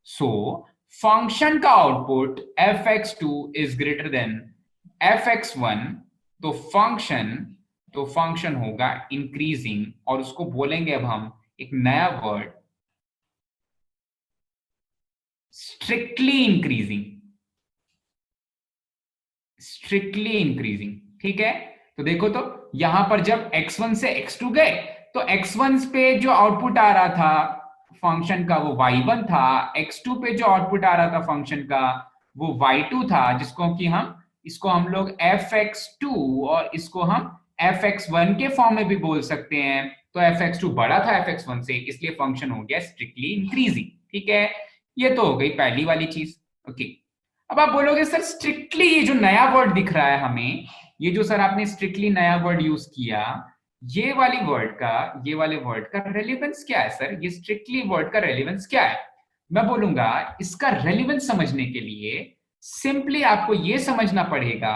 so function का output fx2 is greater than fx1, तो फंक्शन होगा इंक्रीजिंग, और उसको बोलेंगे अब हम एक नया वर्ड, स्ट्रिक्टली इंक्रीजिंग। ठीक है। तो देखो, तो यहां पर जब x1 से x2 गए तो x1 पे जो आउटपुट आ रहा था फंक्शन का वो y1 था, x2 पे जो आउटपुट आ रहा था फंक्शन का वो y2 था, इसको हम लोग fx2 और इसको हम fx1 के फॉर्म में भी बोल सकते हैं। तो fx2 बड़ा था fx1 से, इसलिए फंक्शन हो गया स्ट्रिक्टली इंक्रीजिंग, ठीक है। ये तो हो गई पहली वाली चीज, ओके। अब आप बोलोगे सर स्ट्रिक्टली ये जो नया वर्ड दिख रहा है हमें, ये जो सर आपने स्ट्रिक्टली नया वर्ड यूज किया, ये वाले वर्ड का रेलेवेंस क्या है सर? ये स्ट्रिक्टली वर्ड का रेलेवेंस क्या है? मैं बोलूंगा इसका रेलेवेंस समझने के लिए सिंपली आपको ये समझना पड़ेगा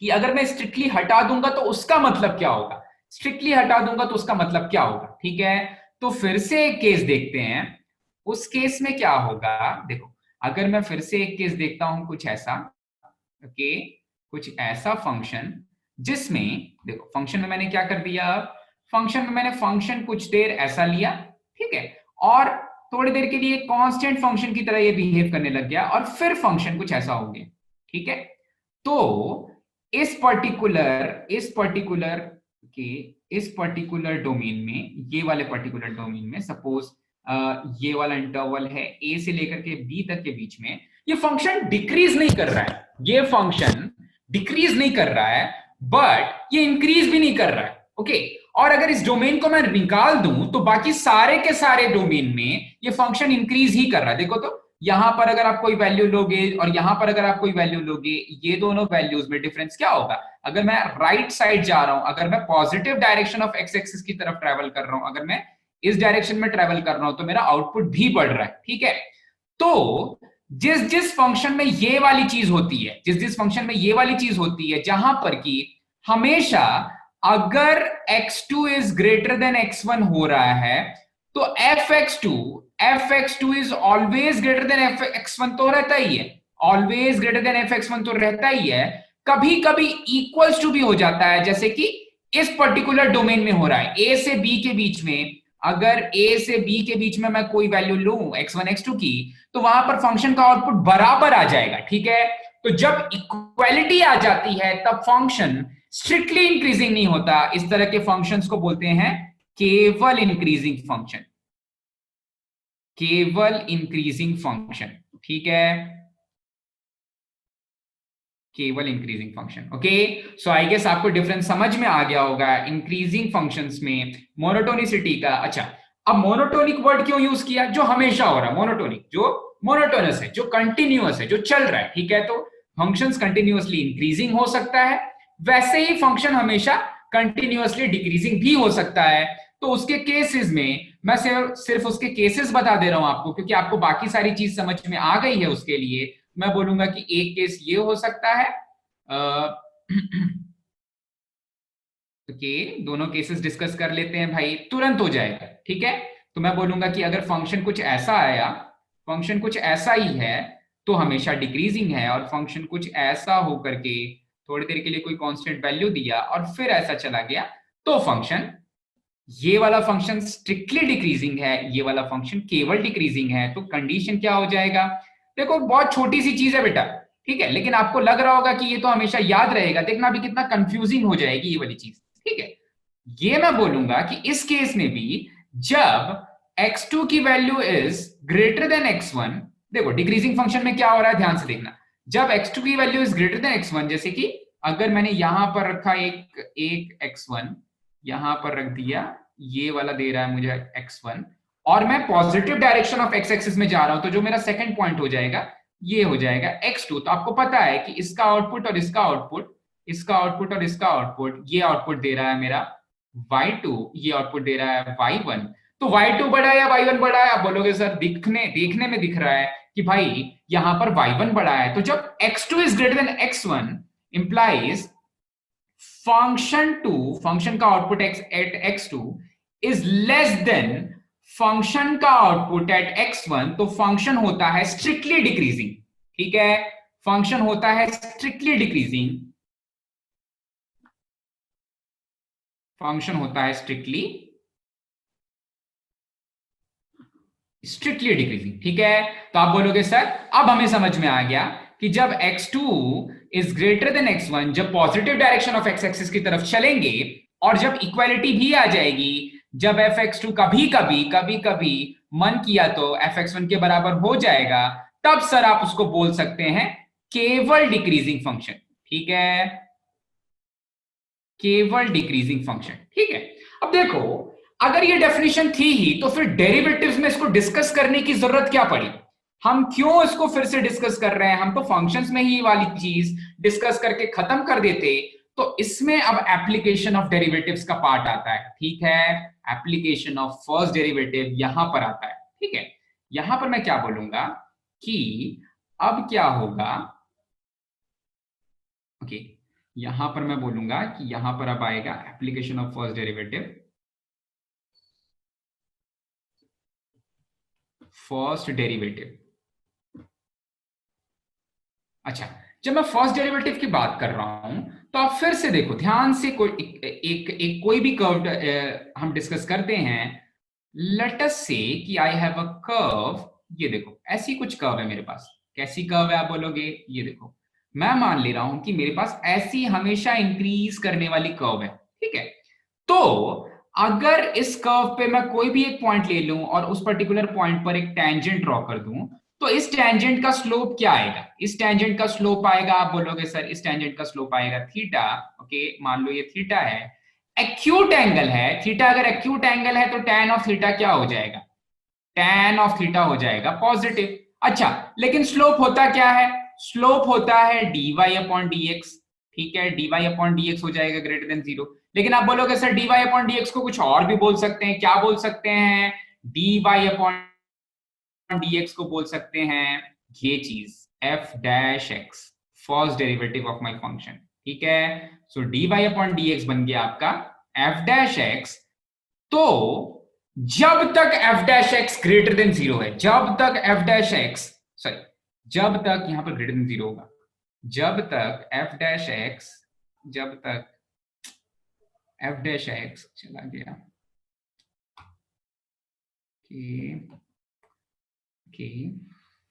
कि अगर मैं स्ट्रिक्टली हटा दूंगा तो उसका मतलब क्या होगा, स्ट्रिक्टली हटा दूंगा तो उसका मतलब क्या होगा, ठीक है। तो फिर से एक केस देखते हैं, उस केस में क्या होगा। देखो, अगर मैं फिर से एक केस देखता हूं कुछ ऐसा, ओके, कुछ ऐसा फंक्शन जिसमें, देखो फंक्शन में मैंने क्या कर दिया, फंक्शन में मैंने फंक्शन कुछ देर ऐसा लिया, ठीक है, और थोड़ी देर के लिए कांस्टेंट फंक्शन की तरह ये बिहेव करने लग गया, और फिर फंक्शन कुछ ऐसा हो गया, ठीक है। तो इस पर्टिकुलर डोमेन में, ये वाले पर्टिकुलर डोमेन में, सपोज ये वाला इंटरवल है ए से लेकर के बी तक के बीच में, ये फंक्शन डिक्रीज नहीं कर रहा है, ये फंक्शन डिक्रीज नहीं कर रहा है, बट ये इंक्रीज भी नहीं कर रहा है, ओके। और अगर इस डोमेन को मैं निकाल दूं तो बाकी सारे के सारे डोमेन में ये फंक्शन इंक्रीज ही कर रहा है। देखो, तो यहां पर अगर आप कोई वैल्यू लोगे और यहां पर अगर आप कोई वैल्यू लोगे, ये दोनों वैल्यूज में डिफरेंस क्या होगा? अगर मैं राइट साइड जा रहा हूं, अगर मैं positive direction of x axis की तरफ ट्रेवल कर रहा हूं, अगर मैं इस डायरेक्शन में ट्रेवल कर रहा हूं, तो मेरा आउटपुट भी बढ़ रहा है, ठीक है। तो जिस जिस फंक्शन में ये वाली चीज होती है, जिस फंक्शन में ये वाली चीज होती है, जहां पर कि हमेशा अगर x2 is greater than x1 हो रहा है, तो fx2 is always greater than fx1 तो रहता ही है, ऑलवेज ग्रेटर देन fx1 तो रहता ही है। कभी कभी इक्वल्स टू भी हो जाता है, जैसे कि इस पर्टिकुलर डोमेन में हो रहा है, a से b के बीच में, अगर a से b के बीच में मैं कोई वैल्यू लूं x1 x2 की, तो वहां पर फंक्शन का आउटपुट बराबर आ जाएगा, ठीक है। तो जब इक्वालिटी आ जाती है तब फंक्शन स्ट्रिक्टली इंक्रीजिंग नहीं होता। इस तरह के फंक्शंस को बोलते हैं केवल इंक्रीजिंग फंक्शन, केवल इंक्रीजिंग फंक्शन, ठीक है, केवल increasing function, okay. So I guess आपको डिफरेंस समझ में आ गया होगा इंक्रीजिंग फंक्शंस में मोनोटोनिसिटी का। अच्छा, अब मोनोटोनिक वर्ड क्यों यूज किया? जो हमेशा हो रहा है, मोनोटोनिक, जो मोनोटोनस है, जो कंटिन्यूअस है, जो चल रहा है, ठीक है। तो फंक्शंस कंटिन्यूअसली इंक्रीजिंग हो सकता है, वैसे ही फंक्शन हमेशा कंटिन्यूअसली डिक्रीजिंग भी हो सकता है। तो उसके केसेस में मैं सिर्फ उसके केसेस बता दे रहा हूं आपको, क्योंकि आपको बाकी सारी चीज समझ में आ गई है। उसके लिए मैं बोलूंगा कि एक केस ये हो सकता है, ओके, दोनों केसेस डिस्कस कर लेते हैं भाई, तुरंत हो जाएगा, ठीक है। तो मैं बोलूंगा कि अगर फंक्शन कुछ ऐसा आया, फंक्शन कुछ ऐसा ही है तो हमेशा डिक्रीजिंग है, और फंक्शन कुछ ऐसा हो करके थोड़ी देर के लिए कोई कांस्टेंट वैल्यू दिया और फिर ऐसा चला गया, तो फंक्शन ये वाला फंक्शन स्ट्रिक्टली डिक्रीजिंग है, ये वाला फंक्शन केवल डिक्रीजिंग है, तो कंडीशन क्या हो जाएगा? देखो बहुत छोटी सी चीज है बेटा, ठीक है, लेकिन आपको लग रहा होगा कि ये तो हमेशा याद रहेगा, देखना अभी कितना कंफ्यूजिंग हो जाएगी ये वाली चीज, ठीक है। ये मैं बोलूंगा कि इस केस में भी जब x2 की value is greater than x1, देखो डिक्रीजिंग फंक्शन में क्या हो रहा है ध्यान से देखना, जब x2 की value is greater than x1, जैसे कि अगर मैंने यहां पर रखा एक x1, यहां पर रख दिया, ये वाला दे रहा है मुझे x1, और मैं positive direction of x axis में जा रहा हूं, तो जो मेरा सेकंड पॉइंट हो जाएगा ये हो जाएगा x2। तो आपको पता है कि इसका आउटपुट और इसका आउटपुट, इसका आउटपुट और इसका आउटपुट, ये आउटपुट दे रहा है मेरा y2, ये आउटपुट दे रहा है y1। तो y2 बड़ा है या y1 बड़ा है? आप बोलोगे सर देखने में दिख रहा है कि भाई यहां पर y1 बड़ा है, तो जब x2 is greater than x1 implies function का output at x2 is less than function का आउटपुट एट x1, तो फंक्शन होता है स्ट्रिक्टली डिक्रीजिंग, ठीक है, फंक्शन होता है स्ट्रिक्टली डिक्रीजिंग, फंक्शन होता है स्ट्रिक्टली डिक्रीजिंग, ठीक है। तो आप बोलोगे सर अब हमें समझ में आ गया कि जब x2 is greater than x1, जब positive direction of x axis की तरफ चलेंगे, और जब इक्वालिटी भी आ जाएगी, जब fx2 कभी कभी मन किया तो fx1 के बराबर हो जाएगा, तब सर आप उसको बोल सकते हैं केवल डिक्रीजिंग फंक्शन, ठीक है, केवल डिक्रीजिंग फंक्शन, ठीक है। अब देखो अगर ये डेफिनेशन थी ही, तो फिर डेरिवेटिव्स में इसको डिस्कस करने की जरूरत क्या पड़ी? हम क्यों इसको फिर से डिस्कस कर रहे हैं? हम तो फंक्शंस में ही वाली चीज डिस्कस करके खत्म कर देते। तो इसमें अब एप्लीकेशन ऑफ डेरिवेटिव्स का पार्ट आता है, ठीक है, एप्लीकेशन ऑफ फर्स्ट डेरिवेटिव यहां पर आता है, ठीक है। यहां पर मैं क्या बोलूंगा कि अब क्या होगा, ओके, यहां पर मैं बोलूंगा कि यहां पर अब आएगा application of first derivative, first derivative. अच्छा, जब मैं फर्स्ट डेरिवेटिव की बात कर रहा हूं, तो आप फिर से देखो ध्यान से, कोई कोई भी कर्व हम डिस्कस करते हैं, लेट अस से कि आई हैव अ कर्व, ये देखो ऐसी कुछ कर्व है मेरे पास, कैसी कर्व है आप बोलोगे? ये देखो मैं मान ले रहा हूं कि मेरे पास ऐसी हमेशा इंक्रीज करने वाली कर्व है, ठीक है। तो अगर इस कर्व पे मैं कोई भी एक पॉइंट ले लूं और उस पर्टिकुलर पॉइंट पर एक टेंजेंट ड्रॉ कर दूं, तो इस टेंजेंट का स्लोप क्या आएगा? इस टेंजेंट का स्लोप आएगा, आप बोलोगे सर इस टेंजेंट का स्लोप आएगा थीटा, ओके, मान लो ये थीटा है, एक्यूट एंगल है थीटा, अगर एक्यूट एंगल है तो tan ऑफ थीटा क्या हो जाएगा? tan ऑफ थीटा हो जाएगा पॉजिटिव। अच्छा, लेकिन स्लोप होता क्या है? स्लोप होता है dy अपॉन dx, ठीक है, dy अपॉन dx हो जाएगा ग्रेटर देन 0। लेकिन आप बोलोगे सर dy अपॉन dx को कुछ और भी बोल सकते हैं, क्या बोल सकते हैं? dy अपॉन dx को बोल सकते हैं ये चीज f dash x, first derivative of my function, ठीक है। सो dy अपॉन dx बन गया आपका f डैश x। तो जब तक f dash x greater than 0 है, जब तक f डैश x, सॉरी, जब तक यहां पर ग्रेटर देन 0 होगा, जब तक f डैश x, जब तक f डैश x चला गया,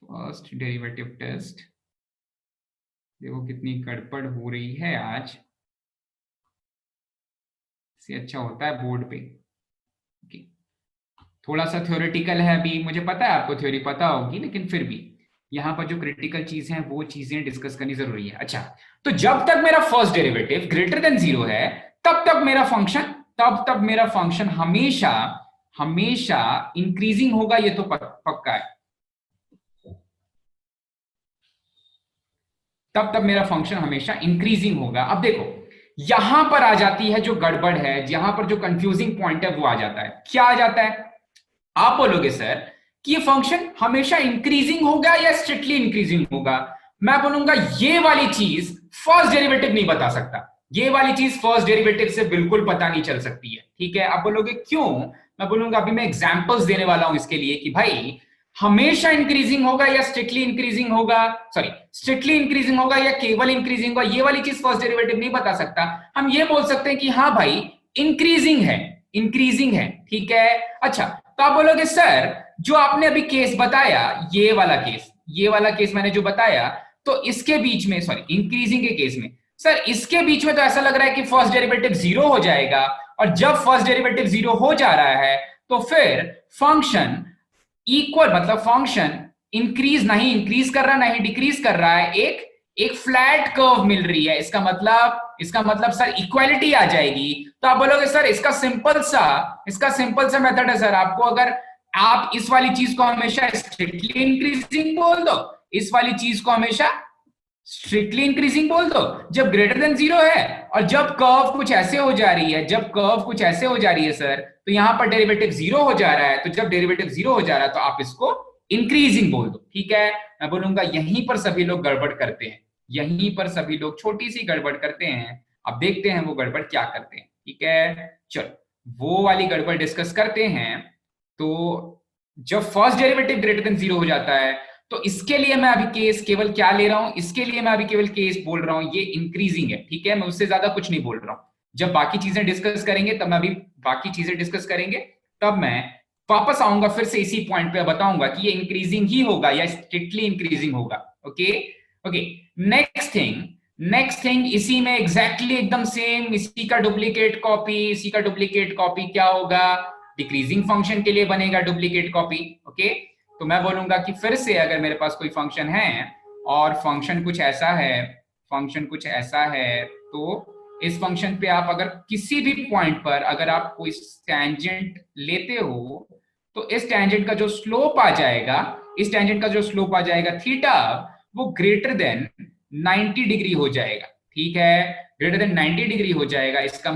फर्स्ट डेरिवेटिव टेस्ट, देखो कितनी गड़बड़ हो रही है आज, से अच्छा होता है बोर्ड पे, okay. थोड़ा सा थ्योरेटिकल है अभी, मुझे पता है आपको थ्योरी पता होगी, लेकिन फिर भी यहाँ पर जो क्रिटिकल चीज है वो चीजें डिस्कस करनी जरूरी है। अच्छा, तो जब तक मेरा फर्स्ट डेरिवेटिव ग्रेटर देन 0 है, तब तक मेरा फंक्शन हमेशा हमेशा इंक्रीजिंग होगा, ये तो पक्का है, तब तक मेरा फंक्शन हमेशा इंक्रीजिंग होगा। अब देखो यहां पर आ जाती है जो गड़बड़ है, यहां पर जो कंफ्यूजिंग पॉइंट है वो आ जाता है, क्या आ जाता है? आप बोलोगे सर कि ये फंक्शन हमेशा इंक्रीजिंग होगा या स्ट्रिक्टली इंक्रीजिंग होगा? मैं बोलूंगा ये वाली चीज फर्स्ट डेरिवेटिव नहीं बता सकता, ये वाली चीज फर्स्ट डेरिवेटिव से बिल्कुल पता नहीं चल सकती है, ठीक है। आप बोलोगे क्यों? मैं बोलूंगा अभी मैं एग्जांपल्स देने वाला हूं इसके लिए कि भाई हमेशा इंक्रीजिंग होगा या स्ट्रिक्टली इंक्रीजिंग होगा, सॉरी स्ट्रिक्टली इंक्रीजिंग होगा या केवल इंक्रीजिंग होगा, ये वाली चीज फर्स्ट डेरिवेटिव नहीं बता सकता। हम ये बोल सकते हैं कि हाँ भाई इंक्रीजिंग है, इंक्रीजिंग है, ठीक है। अच्छा, तो आप बोलोगे सर जो आपने अभी केस बताया, ये वाला केस मैंने जो बताया, तो इसके बीच में, सॉरी इंक्रीजिंग के केस में, सर इसके बीच में तो ऐसा लग रहा है कि फर्स्ट डेरिवेटिव जीरो हो जाएगा, और जब फर्स्ट डेरिवेटिव जीरो हो जा रहा है तो फिर फंक्शन इक्वल, मतलब फंक्शन इंक्रीज नहीं इंक्रीज कर रहा, नहीं डिक्रीज कर रहा है, एक एक फ्लैट कर्व मिल रही है, इसका मतलब सर इक्वालिटी आ जाएगी। तो आप बोलोगे सर इसका सिंपल सा मेथड है सर, आपको अगर आप इस वाली चीज को हमेशा स्ट्रिक्टली इंक्रीजिंग बोल दो, इस वाली चीज को हमेशा स्ट्रिक्टली इंक्रीजिंग बोल दो जब ग्रेटर देन जीरो है, और जब कर्व कुछ ऐसे हो जा रही है, सर, तो यहां पर डेरिवेटिव जीरो हो जा रहा है, तो जब डेरिवेटिव जीरो हो जा रहा है तो आप इसको इंक्रीजिंग बोल दो, ठीक है। मैं बोलूंगा यहीं पर सभी लोग गड़बड़ करते हैं, यहीं पर सभी लोग छोटी सी गड़बड़ करते हैं। अब देखते हैं वो गड़बड़ क्या करते हैं, ठीक है। चलो वो वाली गड़बड़ डिस्कस करते हैं। तो जब first derivative greater than zero हो जाता है, तो इसके लिए मैं अभी केस केवल क्या ले रहा हूं, इसके लिए मैं अभी केवल केस बोल रहा हूं, ये इंक्रीजिंग है, ठीक है, मैं उससे ज्यादा कुछ नहीं बोल रहा हूं। जब बाकी चीजें डिस्कस करेंगे तब मैं अभी बाकी चीजें डिस्कस करेंगे, तब मैं वापस आऊंगा फिर से इसी पॉइंट पे बताऊंगा कि ये इंक्रीजिंग ही होगा या स्ट्रिक्टली इंक्रीजिंग होगा। Okay okay. नेक्स्ट थिंग इसी में एग्जैक्टली एकदम सेम, इसी का डुप्लीकेट कॉपी क्या होगा, डिक्रीजिंग फंक्शन के लिए बनेगा डुप्लीकेट कॉपी। ओके, तो मैं बोलूंगा कि फिर से अगर मेरे पास कोई फंक्शन है और फंक्शन कुछ ऐसा है, तो इस फंक्शन पे आप अगर किसी भी पॉइंट पर अगर आप कोई टेंजेंट लेते हो, तो इस टेंजेंट का जो स्लोप आ जाएगा थीटा, वो ग्रेटर देन 90 डिग्री हो जाएगा, ठीक है, ग्रेटर देन 90 डिग्री हो जाएगा। इसका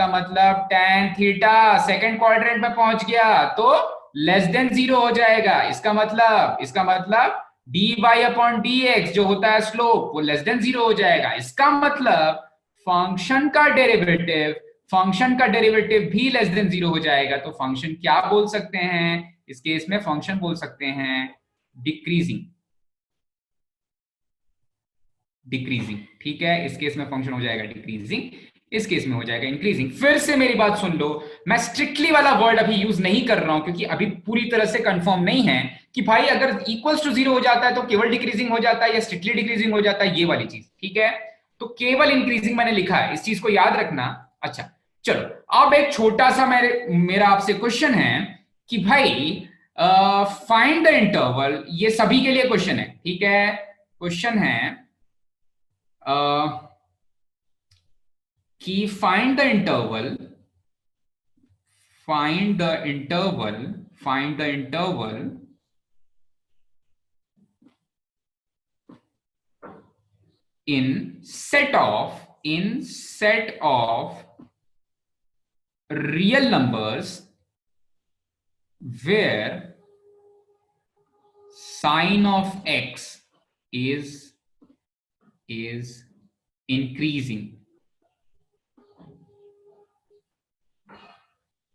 मतलब tan थीटा सेकंड क्वाड्रेंट में पहुंच गया तो लेस देन जीरो हो जाएगा। इसका मतलब dy अपॉन dx जो होता है स्लोप, वो लेस देन जीरो हो जाएगा। इसका मतलब फंक्शन का डेरिवेटिव भी लेस देन जीरो हो जाएगा। तो फंक्शन क्या बोल सकते हैं इस केस में, फंक्शन बोल सकते हैं डिक्रीजिंग, ठीक है। इस केस में फंक्शन हो जाएगा डिक्रीजिंग, इस केस में हो जाएगा इंक्रीजिंग। फिर से मेरी बात सुन लो, मैं स्ट्रिक्टली वाला वर्ड अभी यूज नहीं कर रहा हूं क्योंकि अभी पूरी तरह से कंफर्म नहीं है कि भाई अगर इक्वल्स टू जीरो हो जाता है तो केवल डिक्रीजिंग हो जाता है या स्ट्रिक्टली डिक्रीजिंग हो जाता है, ये वाली चीज, ठीक है। तो केवल इंक्रीजिंग मैंने लिखा है, इस चीज को याद रखना। अच्छा, चलो अब एक छोटा सा मेरा आपसे क्वेश्चन है कि भाई फाइंड द इंटरवल, ये सभी के लिए क्वेश्चन है, ठीक है। क्वेश्चन है कि find the interval in set of real numbers where sin of x is increasing,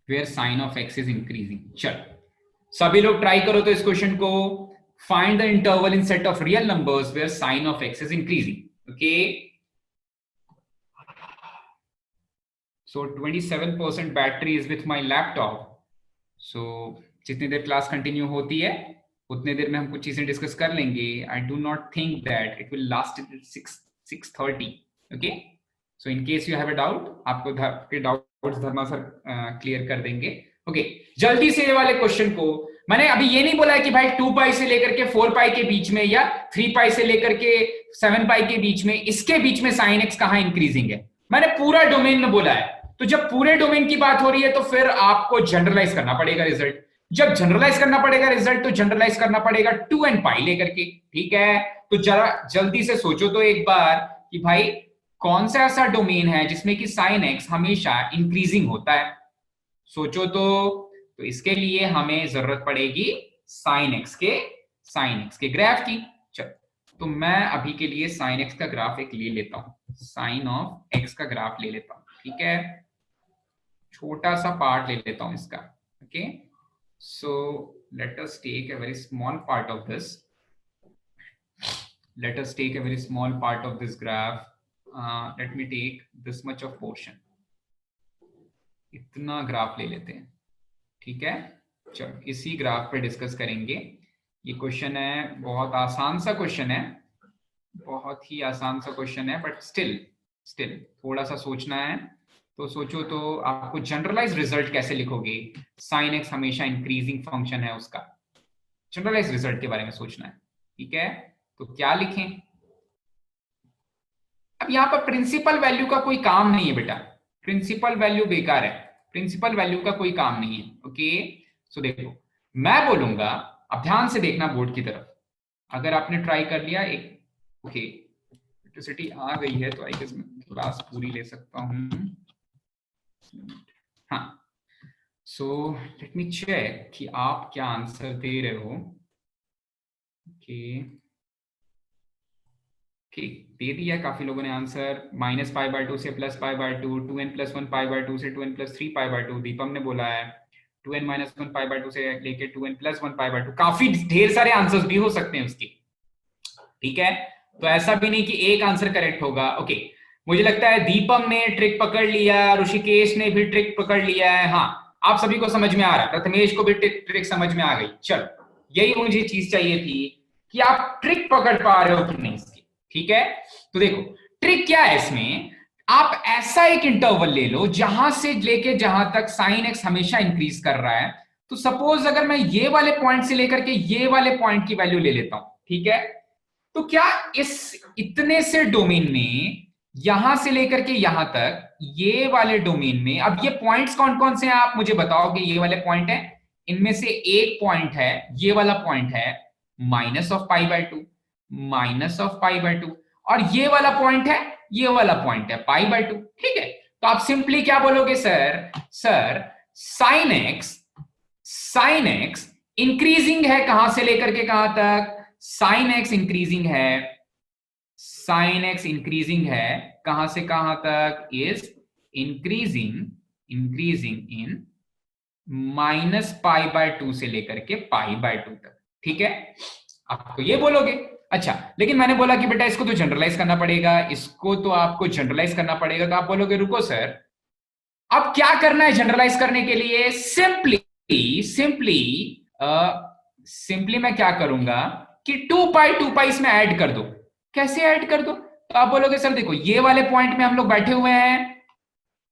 where sin of x is increasing। चलो सभी लोग ट्राई करो तो इस क्वेश्चन को, find the interval in set of real numbers where sine of X is increasing. Okay, so 27% battery is with my laptop. So जितनी देर class continue होती है उतने देर में हम कुछ चीजें डिस्कस कर लेंगे। I do not think that it will last 6:30। Okay, so in case you have a doubt, आपको डाउट्स धर्मा सर क्लियर कर देंगे। ओके, जल्दी से ये वाले क्वेश्चन को, मैंने अभी ये नहीं बोला है कि भाई 2 पाई से लेकर के 4 पाई के बीच में या 3 पाई से लेकर के 7 पाई के बीच में, इसके बीच में साइन एक्स कहां इंक्रीजिंग है, मैंने पूरा डोमेन में बोला है। तो जब पूरे डोमेन की बात हो रही है तो फिर आपको जनरलाइज करना पड़ेगा रिजल्ट। जब जनरलाइज करना पड़ेगा रिजल्ट तो जनरलाइज करना पड़ेगा 2 एंड पाई लेकर के, ठीक है। तो जरा जल्दी से सोचो तो एक बार कि भाई कौन सा ऐसा डोमेन है जिसमें कि साइन एक्स हमेशा इंक्रीजिंग होता है, सोचो तो इसके लिए हमें जरूरत पड़ेगी साइन एक्स के ग्राफ की। चलो तो मैं अभी के लिए साइन एक्स का ग्राफ एक ले लेता हूं, साइन ऑफ एक्स का ग्राफ ले लेता हूं, ठीक है, छोटा सा पार्ट ले लेता हूं इसका। Okay, so let us take a very small part of this, graph. Let me take this much of portion. इतना ग्राफ ले लेते हैं, ठीक है। चलो इसी ग्राफ पे डिस्कस करेंगे। ये क्वेश्चन है, बहुत आसान सा क्वेश्चन है, बहुत ही आसान सा क्वेश्चन है, बट स्टिल स्टिल थोड़ा सा सोचना है। तो सोचो, तो आपको जनरलाइज रिजल्ट कैसे लिखोगे? साइन एक्स हमेशा इंक्रीजिंग फंक्शन है, उसका जनरलाइज रिजल्ट के बारे में सोचना है, ठीक है। तो क्या लिखें? अब यहाँ पर प्रिंसिपल वैल्यू का कोई काम नहीं है बेटा, प्रिंसिपल वैल्यू बेकार है, प्रिंसिपल वैल्यू का कोई काम नहीं है। ओके, सो देखो मैं बोलूंगा, अब ध्यान से देखना बोर्ड की तरफ। अगर आपने ट्राई कर लिया एक, ओके इलेक्ट्रिसिटी आ गई है, तो आई गेस मैं क्लास पूरी ले सकता हूँ। हाँ, सो लेट मी चेक कि आप क्या आंसर दे रहे हो। ओके ठीक, दे दिया काफी लोगों ने आंसर। -π/2 से +π/2, 2n+1 π/2 से 2n+3 π/2, दीपम ने बोला है 2n-1 π/2 से लेके 2n+1 π/2। काफी ढेर सारे आंसर्स भी हो सकते हैं उसके, ठीक है। तो ऐसा भी नहीं कि एक आंसर करेक्ट होगा। ओके, मुझे लगता है दीपम ने ट्रिक पकड़ लिया, ऋषिकेश ने भी ट्रिक पकड़ लिया है। हाँ, आप सभी को समझ में आ रहा है, प्रथमेश को भी ट्रिक समझ में आ गई। चलो, यही मुझे चीज चाहिए थी कि आप ट्रिक पकड़ पा रहे हो कि नहीं इसकी, ठीक है। तो देखो ट्रिक क्या है इसमें, आप ऐसा एक इंटरवल ले लो जहां से लेके जहां तक साइन एक्स हमेशा इंक्रीज कर रहा है। तो सपोज अगर मैं ये वाले पॉइंट से लेकर के ये वाले पॉइंट की वैल्यू ले लेता हूं, ठीक है। तो क्या इस इतने से डोमेन में, यहां से लेकर के यहां तक ये वाले डोमेन में, अब ये पॉइंट्स कौन कौन से हैं आप मुझे बताओगे? ये वाले पॉइंट है, इनमें से एक पॉइंट है, ये वाला पॉइंट है -π/2, -π/2, और ये वाला पॉइंट है, ये वाला पॉइंट है π/2, ठीक है। तो आप सिंपली क्या बोलोगे? सर साइन एक्स इंक्रीजिंग है, कहां से लेकर के कहां तक? साइन एक्स इंक्रीजिंग है, साइन एक्स इंक्रीजिंग है, कहां से कहां तक? इज इंक्रीजिंग इन -π/2 से लेकर के π/2 तक, ठीक है। आपको ये बोलोगे। अच्छा, लेकिन मैंने बोला कि बेटा इसको तो जनरलाइज करना पड़ेगा, इसको तो आपको जनरलाइज करना पड़ेगा। तो आप बोलोगे रुको सर, अब क्या करना है जनरलाइज करने के लिए? सिंपली मैं क्या करूंगा कि 2π इसमें ऐड कर दो। कैसे ऐड कर दो? तो आप बोलोगे सर देखो, ये वाले पॉइंट में हम लोग बैठे हुए हैं,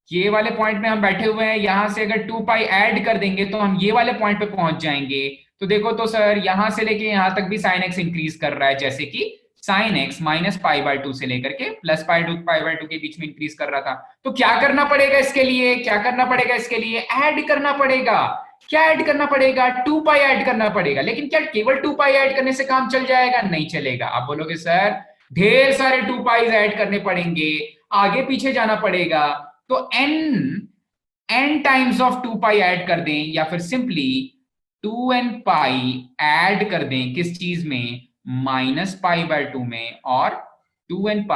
ये वाले पॉइंट में हम बैठे हुए हैं, यहां से अगर 2π ऐड कर देंगे तो हम ये वाले पॉइंट पे पहुंच जाएंगे। तो देखो तो सर, यहां से लेके यहां तक भी साइन एक्स इंक्रीज कर रहा है, जैसे कि साइन एक्स -π/2 से लेकर के +π/2 के बीच में इंक्रीज कर रहा था। तो क्या करना पड़ेगा इसके लिए? क्या करना पड़ेगा इसके लिए? ऐड करना पड़ेगा। क्या ऐड करना पड़ेगा? 2π ऐड करना पड़ेगा। लेकिन क्या केवल 2π ऐड करने से काम चल जाएगा? नहीं चलेगा। आप बोलोगे सर ढेर सारे 2π ऐड करने पड़ेंगे, आगे पीछे जाना पड़ेगा। तो n टाइम्स ऑफ 2π ऐड कर दें, या फिर सिंपली 2nπ ऐड कर दें, किस चीज में? -π/2 में, और 2nπ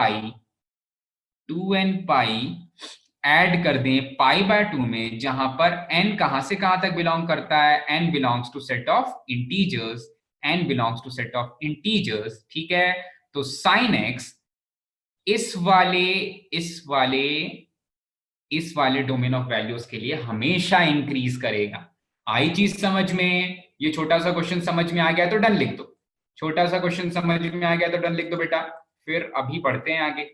ऐड कर दें π/2 में, जहां पर n कहां से कहां तक बिलोंग करता है? n belongs to set of integers, n belongs to set of integers, ठीक है। तो साइन एक्स इस वाले डोमेन ऑफ वैल्यूज के लिए हमेशा इंक्रीज करेगा। आई चीज समझ में? ये छोटा सा क्वेश्चन समझ में आ गया तो डन लिख दो, छोटा सा क्वेश्चन समझ में आ गया तो डन लिख दो बेटा। फिर अभी बढ़ते हैं आगे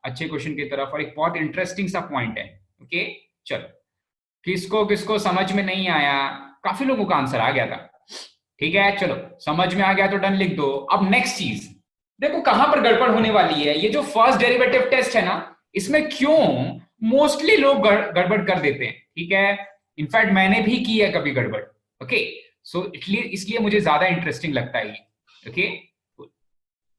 अच्छे क्वेश्चन की तरफ, और एक बहुत इंटरेस्टिंग सा पॉइंट है। ओके चलो, किसको किसको समझ में नहीं आया? काफी लोगों का आंसर आ गया था, ठीक है। चलो समझ में आ गया तो डन लिख दो। अब नेक्स्ट चीज देखो कहां पर गड़बड़ होने वाली है। ये जो फर्स्ट डेरिवेटिव टेस्ट है ना, इसमें क्यों मोस्टली लोग गड़बड़ कर देते हैं, ठीक है। इनफैक्ट मैंने भी की है कभी गड़बड़। ओके सो इसलिए मुझे ज्यादा इंटरेस्टिंग लगता है ये। ओके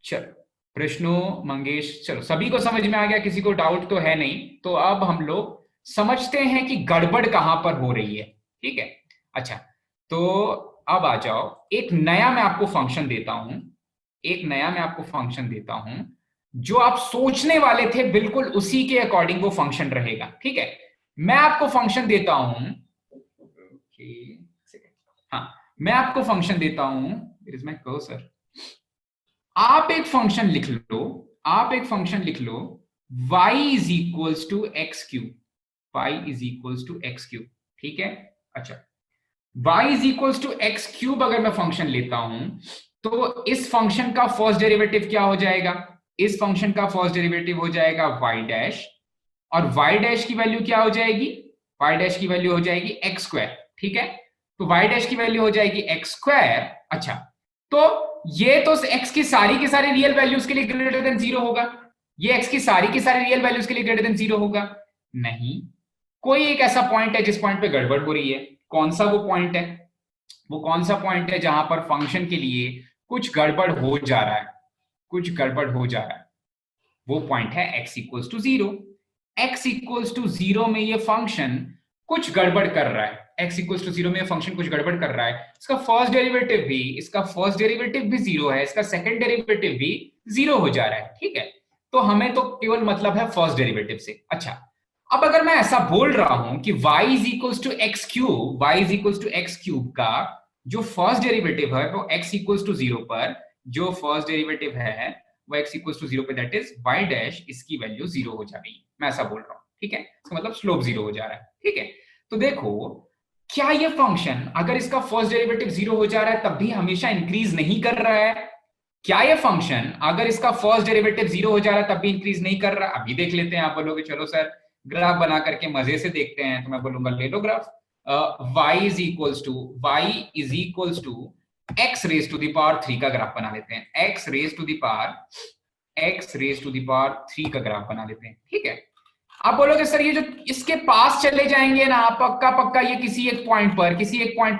चलो, प्रश्नो मंगेश, चलो सभी को समझ में आ गया, किसी को डाउट तो है नहीं। तो अब हम लोग समझते हैं कि गड़बड़ कहां पर हो रही है, ठीक है। अच्छा, तो अब आ जाओ, एक नया मैं आपको फंक्शन देता हूं, जो आप सोचने वाले थे बिल्कुल उसी के अकॉर्डिंग वो फंक्शन रहेगा, ठीक है। मैं आपको फंक्शन देता हूं, हाँ मैं आपको फंक्शन देता हूं, इज माय कर्सर। आप एक फंक्शन लिख लो, y is equals to x cube, y is equals to x cube, ठीक है। अच्छा, y is equals to x cube अगर मैं फंक्शन लेता हूं तो इस फंक्शन का फर्स्ट डेरिवेटिव क्या हो जाएगा? इस फंक्शन का फर्स्ट डेरिवेटिव हो जाएगा y डैश, और y डैश की वैल्यू क्या हो जाएगी? y डैश की वैल्यू हो जाएगी एक्स स्क्वायर, ठीक है। तो y डैश की वैल्यू हो जाएगी एक्स स्क्वायर। अच्छा, तो ये तो x की सारी रियल वैल्यूज के लिए ग्रेटर देन जीरो होगा, ये x की सारी रियल वैल्यूज के लिए ग्रेटर देन जीरो होगा नहीं। कोई एक ऐसा पॉइंट है जिस पॉइंट पे गड़बड़ हो रही है। कौन सा वो पॉइंट है? वो कौन सा पॉइंट है जहां पर फंक्शन के लिए कुछ गड़बड़ हो जा रहा है, कुछ गड़बड़ हो जा रहा है? वो पॉइंट है x equals to zero. x equals to zero में ये फंक्शन कुछ गड़बड़ कर रहा है, x इक्वल्स टू जीरो में फंक्शन कुछ गड़बड़ कर रहा है। इसका फर्स्ट डेरिवेटिव भी जीरो है, इसका सेकंड डेरिवेटिव भी जीरो हो जा रहा है, ठीक है। तो हमें तो केवल मतलब है फर्स्ट डेरिवेटिव से। अच्छा, अब अगर मैं ऐसा बोल रहा हूं कि y is equals to x cube, y is equals to x cube का जो फर्स्ट डेरिवेटिव है वो x इक्वल्स टू जीरो पर, जो फर्स्ट डेरिवेटिव है वो x इक्वल्स टू जीरो पे, दैट इज y डैश, इसकी वैल्यू जीरो हो जा रही है। मैं ऐसा बोल रहा हूं, ठीक है। इसका मतलब स्लोप जीरो हो जा रहा है, ठीक है। तो देखो, क्या ये फंक्शन अगर इसका फर्स्ट डेरिवेटिव जीरो हो जा रहा है तब भी हमेशा इंक्रीज नहीं कर रहा है? क्या ये फंक्शन अगर इसका फर्स्ट डेरिवेटिव जीरो हो जा रहा है तब भी इंक्रीज नहीं कर रहा? अभी देख लेते हैं। आप बोलोगे चलो सर ग्राफ बना करके मजे से देखते हैं, तो मैं बोलूंगा ले लो graph. y is equals to x raise to the power 3 का ग्राफ बना लेते हैं। x raise to the power 3 का ग्राफ बना लेते हैं, ठीक है। आप बोलोगे सर ये जो इसके पास चले जाएंगे ना, पक्का पक्का ये किसी एक पॉइंट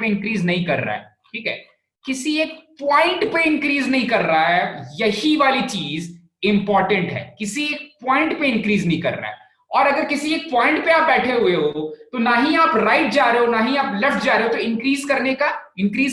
पे इंक्रीज नहीं कर रहा है, ठीक है। किसी एक पॉइंट पे इंक्रीज नहीं कर रहा है, यही वाली चीज इंपॉर्टेंट है। किसी एक पॉइंट पे इंक्रीज नहीं कर रहा है। और अगर किसी एक पॉइंट पे आप बैठे हुए हो तो ना ही आप राइट जा रहे हो ना ही आप लेफ्ट जा रहे हो, तो इंक्रीज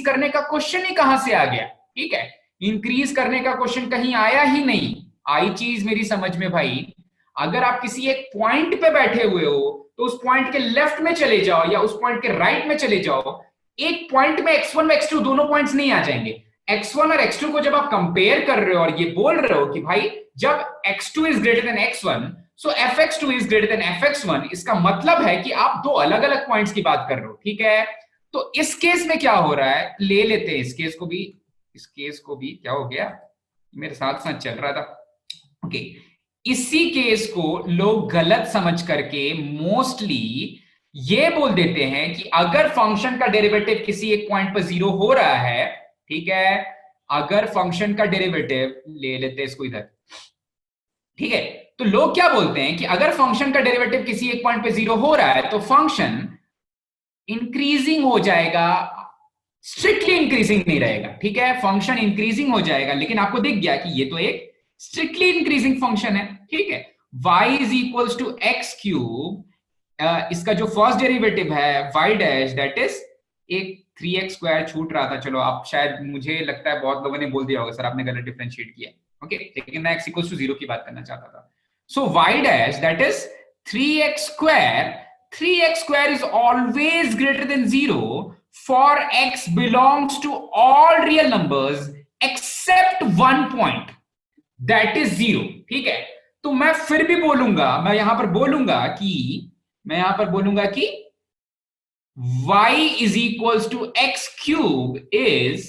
करने का क्वेश्चन ही कहां से आ गया, ठीक है। इंक्रीज करने का क्वेश्चन कहीं आया ही नहीं। आई चीज मेरी समझ में भाई, अगर आप किसी एक पॉइंट पे बैठे हुए हो तो उस पॉइंट के लेफ्ट में चले जाओ या उस पॉइंट के राइट में चले जाओ, एक पॉइंट में x1 और x2 दोनों पॉइंट्स नहीं आ जाएंगे। x1 और x2 को जब आप कंपेयर कर रहे हो और ये बोल रहे हो कि भाई जब x2 is greater than x1 so fx2 is greater than fx1, इसका मतलब है कि आप दो अलग अलग पॉइंट्स की बात कर रहे हो, ठीक है। तो इस केस में क्या हो रहा है, ले लेते हैं इस केस को भी। क्या हो गया, मेरे साथ साथ चल रहा था, ओके। इसी केस को लोग गलत समझ करके मोस्टली ये बोल देते हैं कि अगर फंक्शन का डेरिवेटिव किसी एक पॉइंट पर जीरो हो रहा है, ठीक है, अगर फंक्शन का डेरिवेटिव, ले लेते हैं इसको इधर, ठीक है। तो लोग क्या बोलते हैं कि अगर फंक्शन का डेरिवेटिव किसी एक पॉइंट पे जीरो हो रहा है तो फंक्शन इंक्रीजिंग हो जाएगा, स्ट्रिक्टली इंक्रीजिंग नहीं रहेगा, ठीक है। फंक्शन इंक्रीजिंग हो जाएगा, लेकिन आपको दिख गया कि ये तो एक स्ट्रिक्टली इंक्रीजिंग फंक्शन है, ठीक है। y is equals to x cube, इसका जो फर्स्ट डेरिवेटिव है y डैश, दैट इज एक 3x स्क्वायर छूट रहा था, चलो आप शायद, मुझे लगता है बहुत लोगों ने बोल दिया होगा सर आपने गलत डिफरेंशिएट किया, ओके, लेकिन मैं x इक्वल्स टू जीरो की बात करना चाहता था। सो y dash that is 3x square, 3x square is always greater than 0 for x belongs to all real numbers except one point, that is 0, ठीक है। तो मैं फिर भी बोलूंगा, मैं यहां पर बोलूंगा कि y is equals to x cube is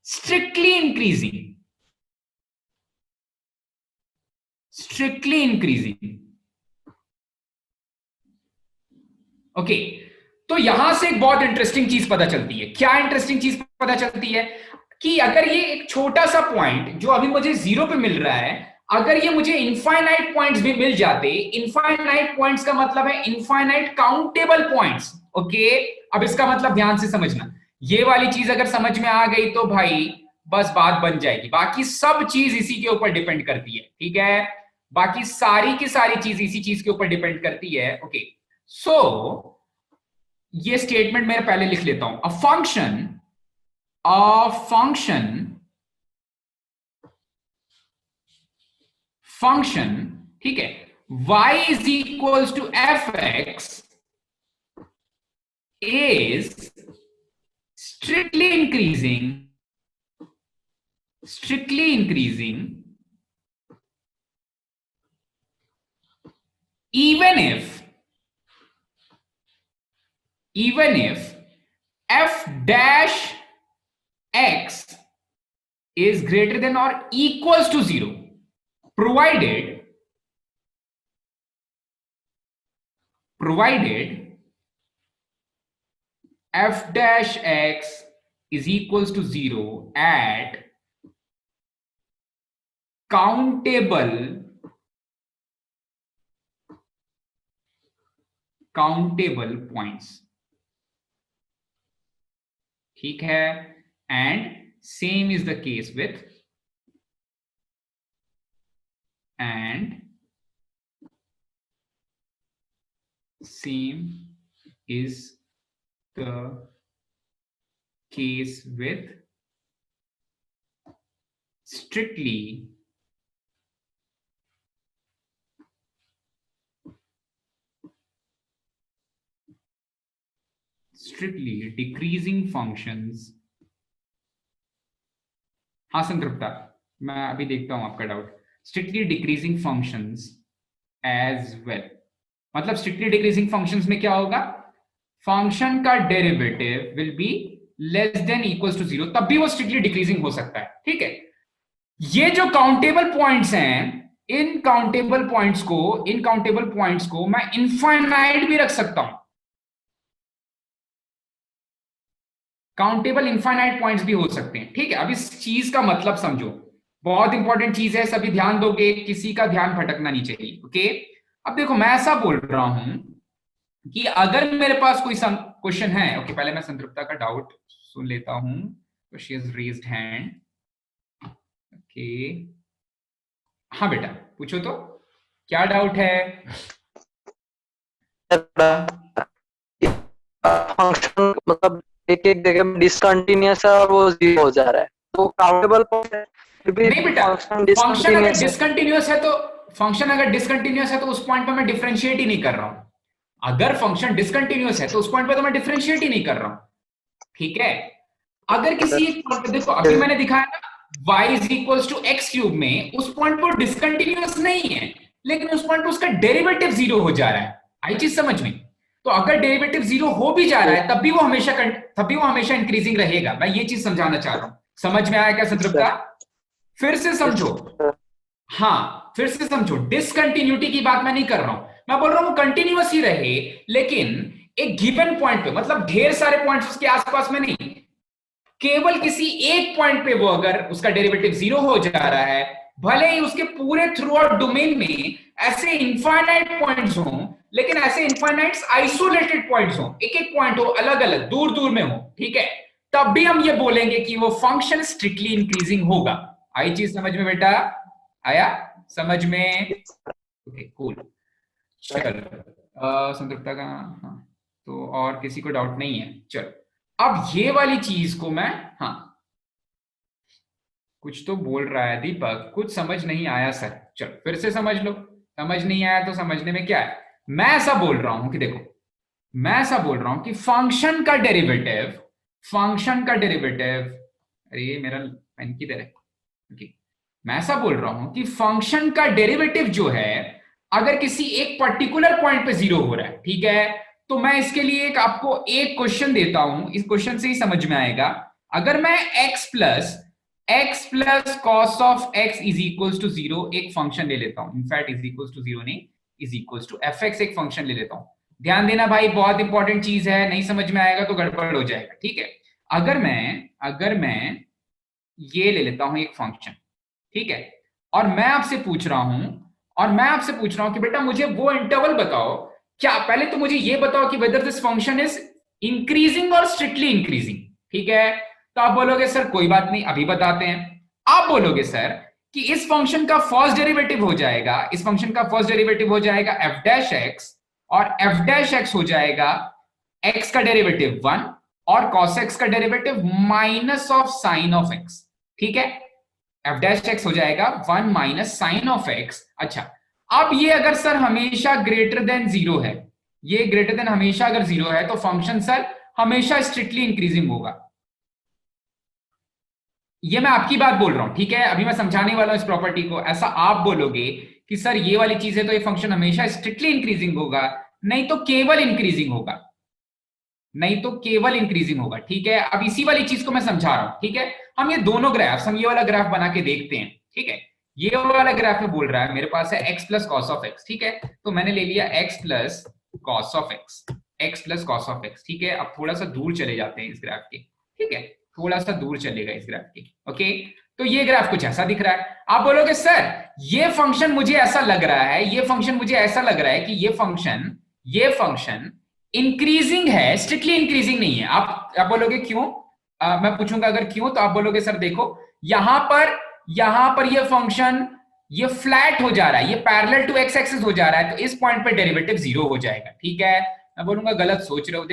strictly increasing, okay. तो यहां से एक बहुत इंटरेस्टिंग चीज पता चलती है। क्या इंटरेस्टिंग चीज पता चलती है? कि अगर ये एक छोटा सा पॉइंट जो अभी मुझे जीरो पे मिल रहा है, अगर ये मुझे इनफाइनाइट पॉइंट्स भी मिल जाते, इनफाइनाइट पॉइंट्स का मतलब है इनफाइनाइट काउंटेबल पॉइंट्स, ओके। अब इसका मतलब ध्यान से समझना, ये वाली चीज अगर समझ में आ गई तो भाई बस बात बन जाएगी। बाकी सब चीज इसी के ऊपर डिपेंड करती है, ठीक है। बाकी सारी की सारी चीज इसी चीज के ऊपर डिपेंड करती है, ओके। सो ये स्टेटमेंट मैं पहले लिख लेता हूं। अ फंक्शन, ठीक है, y is equals to f x is strictly increasing even if even if f dash x is greater than or equals to 0, provided f dash x is equals to 0 at countable points. ठीक है, and same is the case with strictly decreasing functions. हाँ संतृप्ता, मैं अभी देखता हूं आपका doubt. Strictly decreasing functions as well, मतलब strictly decreasing functions में क्या होगा, फंक्शन का derivative will be less than equals to 0, तब भी वो स्ट्रिक्टली डिक्रीजिंग हो सकता है. ठीक है, ये जो काउंटेबल पॉइंट्स हैं, इन काउंटेबल पॉइंट्स को मैं इनफाइनाइट भी रख सकता हूं. काउंटेबल इनफाइनाइट पॉइंट्स भी हो सकते हैं. ठीक है, अब इस चीज का मतलब समझो, बहुत इंपॉर्टेंट चीज है, सभी ध्यान दोगे, किसी का ध्यान भटकना नहीं चाहिए. ओके, अब देखो मैं ऐसा बोल रहा हूं कि अगर मेरे पास कोई क्वेश्चन है. ओके, पहले मैं संतृप्ता का डाउट सुन लेता हूं. She has raised hand. Okay, हाँ बेटा पूछो तो, क्या डाउट है? फंक्शन मतलब एक एक जगह डिसकंटिन्यूअस है और वो 0 हो जा रहा है, तो काउंटेबल नहीं बेटा, फंक्शन अगर डिसकंटिन्यूअस है तो उस पॉइंट पे मैं डिफरेंशिएट ही नहीं कर रहा हूं. अगर फंक्शन डिसकंटिन्यूअस है तो उस पॉइंट पे तो मैं डिफरेंशिएट ही नहीं कर रहा हूं. ठीक है, अगर किसी एक पॉइंट पे देखो, अभी मैंने दिखाया ना y is equals to x cube में, उस पॉइंट पर डिसकंटिन्यूअस नहीं है, लेकिन उस पॉइंट पर उसका डेरिवेटिव 0 हो जा रहा है. आई चीज समझ में? तो अगर डेरिवेटिव 0 हो भी जा रहा है तब भी वो हमेशा इंक्रीजिंग रहेगा. मैं ये चीज समझाना चाह रहा हूं. समझ में आया क्या संतृप्ता? फिर से समझो, हाँ फिर से समझो, डिसकंटिन्यूटी की बात मैं नहीं कर रहा हूं. मैं बोल रहा हूं कंटिन्यूअस ही रहे, लेकिन एक गिवन पॉइंट पे, मतलब ढेर सारे पॉइंट्स उसके आसपास में नहीं, केवल किसी एक पॉइंट पे वो अगर उसका डेरिवेटिव 0 हो जा रहा है, भले ही उसके पूरे थ्रू आउट डोमेन में ऐसे इनफाइनाइट पॉइंट्स हों, लेकिन ऐसे इनफाइनाइट्स आइसोलेटेड पॉइंट्स हों, एक एक पॉइंट हो अलग अलग दूर दूर में हो. ठीक है, तब भी हम ये बोलेंगे कि वो फंक्शन स्ट्रिक्टली इंक्रीजिंग होगा. आई चीज समझ में बेटा? आया समझ में? Okay cool. चलो संतृप्ता का, हाँ तो और किसी को डाउट नहीं है? चलो अब ये वाली चीज को मैं, हाँ कुछ तो बोल रहा है दीपक, कुछ समझ नहीं आया सर. चलो फिर से समझ लो. समझ नहीं आया तो समझने में क्या है, मैं ऐसा बोल रहा हूं कि देखो, मैं ऐसा बोल रहा हूं कि फंक्शन का डेरिवेटिव, अरे मेरा पेन किधर है? ओके, मैं ऐसा बोल रहा हूं कि फंक्शन का डेरिवेटिव जो है, अगर किसी एक पर्टिकुलर पॉइंट पे 0 हो रहा है, ठीक है, तो मैं इसके लिए आपको एक क्वेश्चन देता हूं, इस क्वेश्चन से ही समझ में आएगा. अगर मैं x plus cos of x is equals to 0 एक फंक्शन ले लेता हूं, इनफैक्ट इज इक्वल्स टू 0 नहीं, इज इक्वल्स टू fx एक फंक्शन ले लेता हूं. ध्यान देना भाई, बहुत इंपॉर्टेंट चीज है, नहीं समझ में आएगा तो गड़बड़ हो जाएगा. ठीक है, अगर मैं ये ले लेता हूं एक फंक्शन, ठीक है, और मैं आपसे पूछ रहा हूं कि बेटा मुझे वो इंटरवल बताओ, क्या पहले तो मुझे ये बताओ कि whether this function is increasing और स्ट्रिक्टली इंक्रीजिंग. ठीक है, तो आप बोलोगे सर कोई बात नहीं अभी बताते हैं. आप बोलोगे सर कि इस फंक्शन का फर्स्ट डेरिवेटिव हो जाएगा f डैश x, और f डैश x हो जाएगा x का डेरिवेटिव 1 और cos x का derivative minus of sine of x. ठीक है, f डैश x हो जाएगा 1 माइनस साइन ऑफ x. अच्छा, अब ये अगर सर हमेशा ग्रेटर देन 0 है, ये ग्रेटर देन हमेशा अगर 0 है, तो फंक्शन सर हमेशा स्ट्रिक्टली इंक्रीजिंग होगा. ये मैं आपकी बात बोल रहा हूं. ठीक है, अभी मैं समझाने वाला हूं इस प्रॉपर्टी को. ऐसा आप बोलोगे कि सर ये वाली चीज है तो ये फंक्शन हमेशा स्ट्रिक्टली इंक्रीजिंग होगा, नहीं तो केवल इंक्रीजिंग होगा. नहीं तो केवल इंक्रीजिंग होगा। ठीक है, अब इसी वाली चीज को मैं समझा रहा हूं। ठीक है, हम ये दोनों ग्राफ्स, हम ये वाला ग्राफ बना के देखते हैं। ठीक है, ये वाला ग्राफ में बोल रहा है मेरे पास है x plus cos of x. ठीक है, तो मैंने ले लिया x plus cos of x, x plus cos of x. ठीक है, अब थोड़ा सा दूर चले जाते हैं इस ग्राफ के। ठीक है, थोड़ा सा दूर चलेगा इस ग्राफ के। ओके, तो ये ग्राफ कुछ ऐसा दिख रहा है। आप बोलोगे सर ये फंक्शन मुझे ऐसा लग रहा है, ये फंक्शन मुझे ऐसा लग रहा है कि ये फंक्शन इंक्रीजिंग है, स्ट्रिक्टली इंक्रीजिंग नहीं है। आप बोलोगे क्यों? मैं पूछूंगा अगर क्यों, तो आप बोलोगे सर देखो यहां पर ये फंक्शन ये फ्लैट हो जा रहा है, ये पैरेलल टू एक्स एक्सिस हो जा रहा है, तो इस पॉइंट पे डेरिवेटिव 0 हो जाएगा। ठीक है, मैं बोलूंगा गलत सोच रहे हो।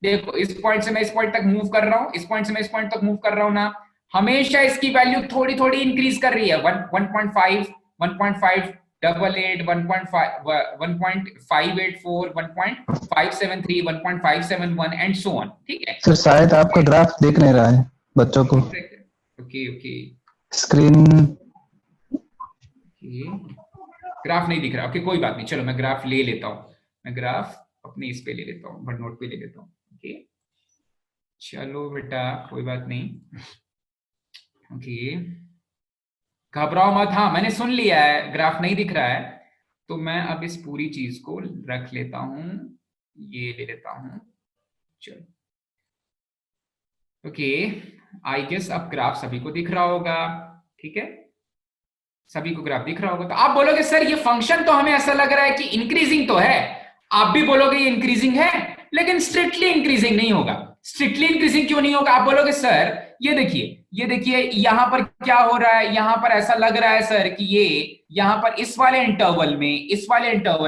देखो इस पॉइंट से मैं इस पॉइंट तक मूव कर रहा हूं, इस पॉइंट से मैं इस पॉइंट तक मूव कर रहा हूं ना, हमेशा इसकी वैल्यू थोड़ी थोड़ी इंक्रीज कर रही है। 1.5 1.5 88 1.584 1.573 1.571 एंड सो ऑन। ठीक है सर शायद आपका ग्राफ देख नहीं रहा है बच्चों को। ओके स्क्रीन ग्राफ नहीं दिख रहा। ओके कोई बात नहीं, चलो मैं ग्राफ ले लेता हूं, मैं ग्राफ अपने इस पे ले लेता हूं, वन नोट पे ले लेता हूं। ओके चलो बेटा कोई बात नहीं। ओके घबराओ मत, हाँ मैंने सुन लिया है, ग्राफ नहीं दिख रहा है तो मैं अब इस पूरी चीज को रख लेता हूं, ये ले लेता हूं। चलो ओके, आई गेस अब ग्राफ सभी को दिख रहा होगा। ठीक है, सभी को ग्राफ दिख रहा होगा। तो आप बोलोगे सर ये फंक्शन तो हमें ऐसा लग रहा है कि इंक्रीजिंग तो है, आप भी बोलोगे ये इंक्रीजिंग है, लेकिन स्ट्रिक्टली इंक्रीजिंग नहीं होगा। स्ट्रिक्टली इंक्रीजिंग क्यों नहीं होगा? आप बोलोगे सर ये देखिए यहां पर क्या हो रहा है, यहां पर ऐसा लग रहा है सर कि ये यहां पर इस वाले इंटरवल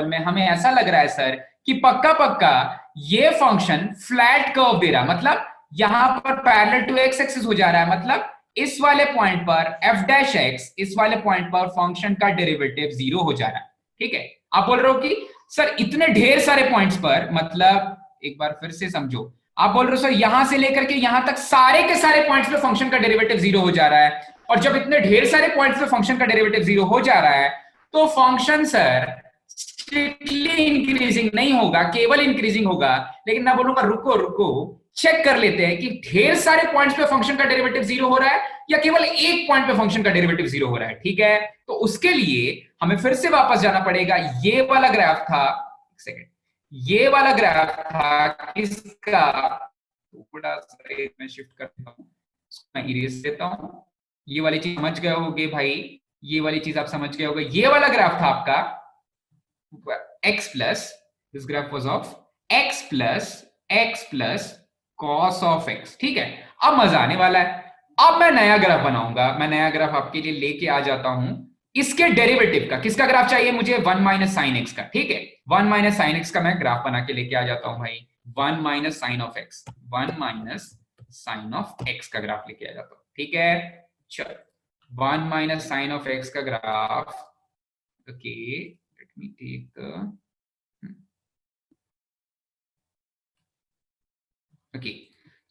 में हमें ऐसा लग रहा है सर कि पक्का ये फंक्शन फ्लैट कर्व दे रहा है, मतलब यहां पर पैरेलल टू एक्स एक्सिस हो जा रहा है, मतलब इस वाले पॉइंट पर f डैश x, इस वाले पॉइंट पर फंक्शन का डेरिवेटिव 0 हो जा रहा है। ठीक है, आप बोल रहे हो कि सर इतने ढेर सारे पॉइंट्स पर, मतलब एक बार फिर से समझो, आप बोल रहे हो सर यहां से लेकर के यहां तक सारे के सारे पॉइंट्स पे फंक्शन का डेरिवेटिव 0 हो जा रहा है, और जब इतने ढेर सारे पॉइंट्स पे फंक्शन का डेरिवेटिव 0 हो जा रहा है तो फंक्शन सर स्ट्रिक्टली इंक्रीजिंग नहीं होगा, केवल इंक्रीजिंग होगा। लेकिन मैं बोलूंगा रुको चेक कर लेते हैं कि ढेर सारे पॉइंट्स पे फंक्शन का डेरिवेटिव 0 हो रहा है या केवल एक पॉइंट पे फंक्शन का डेरिवेटिव 0 हो रहा है। ठीक है, तो उसके लिए हमें फिर से वापस जाना पड़ेगा। ये वाला ग्राफ था, एक सेकेंड, ये वाला ग्राफ था किसका, थोड़ा सा मैं शिफ्ट करता हूं, मैं इरेज देता हूं। ये वाली चीज समझ गए होगे भाई, ये वाली चीज आप समझ गए होगे। ये वाला ग्राफ था आपका x plus, this graph was of x plus cos of x। ठीक है, अब मजा आने वाला है। अब मैं नया ग्राफ बनाऊंगा, मैं नया ग्राफ आपके लिए लेके आ जाता हूं। इसके डेरिवेटिव का, किसका ग्राफ चाहिए मुझे? 1 माइनस साइन एक्स का। ठीक है, 1 माइनस साइन एक्स का मैं ग्राफ बना के लेके आ जाता हूं भाई। 1 minus sine of x, 1 minus sine of x का ग्राफ लेके आ जाता हूं। ठीक है, चलो 1 माइनस साइन ऑफ एक्स का graph. Okay let me take the, okay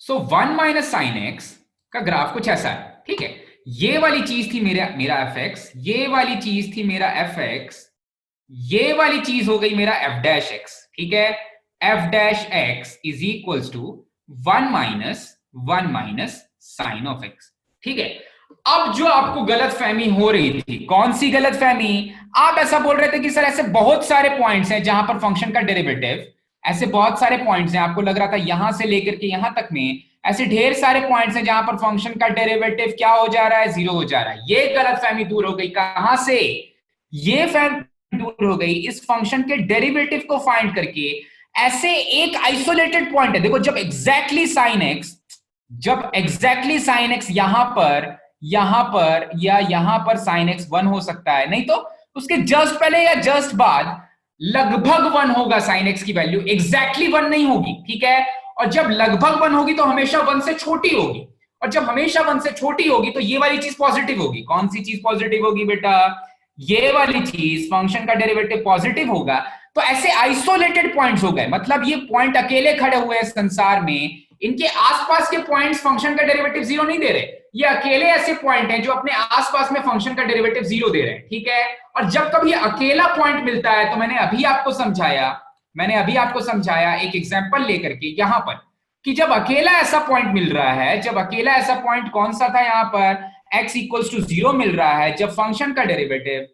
so 1 minus sine x का ग्राफ कुछ ऐसा है। ठीक है, ये वाली चीज थी मेरा एफ एक्स, ये वाली चीज थी मेरा एफ एक्स, ये वाली चीज हो गई मेरा एफ डैश एक्स। ठीक है, f dash x is equals to 1 minus sine of x. ठीक है, अब जो आपको गलतफहमी हो रही थी, कौन सी गलतफहमी? आप ऐसा बोल रहे थे कि सर ऐसे बहुत सारे पॉइंट्स हैं जहां पर फंक्शन का डेरिवेटिव, ऐसे बहुत सारे पॉइंट्स हैं, आपको लग रहा था यहां से लेकर के यहां तक में ऐसे ढेर सारे पॉइंट्स हैं जहां पर फंक्शन का डेरिवेटिव क्या हो जा रहा है? 0 हो जा रहा है। ये गलतफहमी दूर हो गई। कहां से? ये फहमी दूर हो गई इस फंक्शन के डेरिवेटिव को फाइंड करके। ऐसे एक आइसोलेटेड पॉइंट है, देखो जब एग्जैक्टली साइन एक्स यहां पर या यहां पर साइन एक्स 1 हो सकता है, नहीं तो उसके जस्ट पहले या जस्ट बाद लगभग 1 होगा साइन एक्स की वैल्यू, एग्जैक्टली 1 नहीं होगी। ठीक है, और जब लगभग 1 होगी तो हमेशा 1 से छोटी होगी, और जब हमेशा 1 से छोटी होगी तो ये वाली चीज पॉजिटिव होगी। कौन सी चीज पॉजिटिव होगी बेटा? ये वाली चीज, फंक्शन का डेरिवेटिव पॉजिटिव होगा। तो ऐसे आइसोलेटेड पॉइंट्स हो गए, मतलब ये पॉइंट अकेले खड़े हुए हैं संसार में, इनके आसपास के पॉइंट्स फंक्शन का डेरिवेटिव 0 नहीं दे रहे। ये अकेले ऐसे पॉइंट हैं जो अपने आसपास में फंक्शन का डेरिवेटिव 0 दे रहे हैं। ठीक है, और जब कभी अकेला पॉइंट मिलता है, तो मैंने अभी आपको समझाया मैंने अभी आपको समझाया एक एग्जांपल लेकर के यहां पर कि जब अकेला ऐसा पॉइंट मिल रहा है, जब अकेला ऐसा पॉइंट कौन सा था यहां पर, x इक्वल्स टू 0 मिल रहा है, जब फंक्शन का डेरिवेटिव,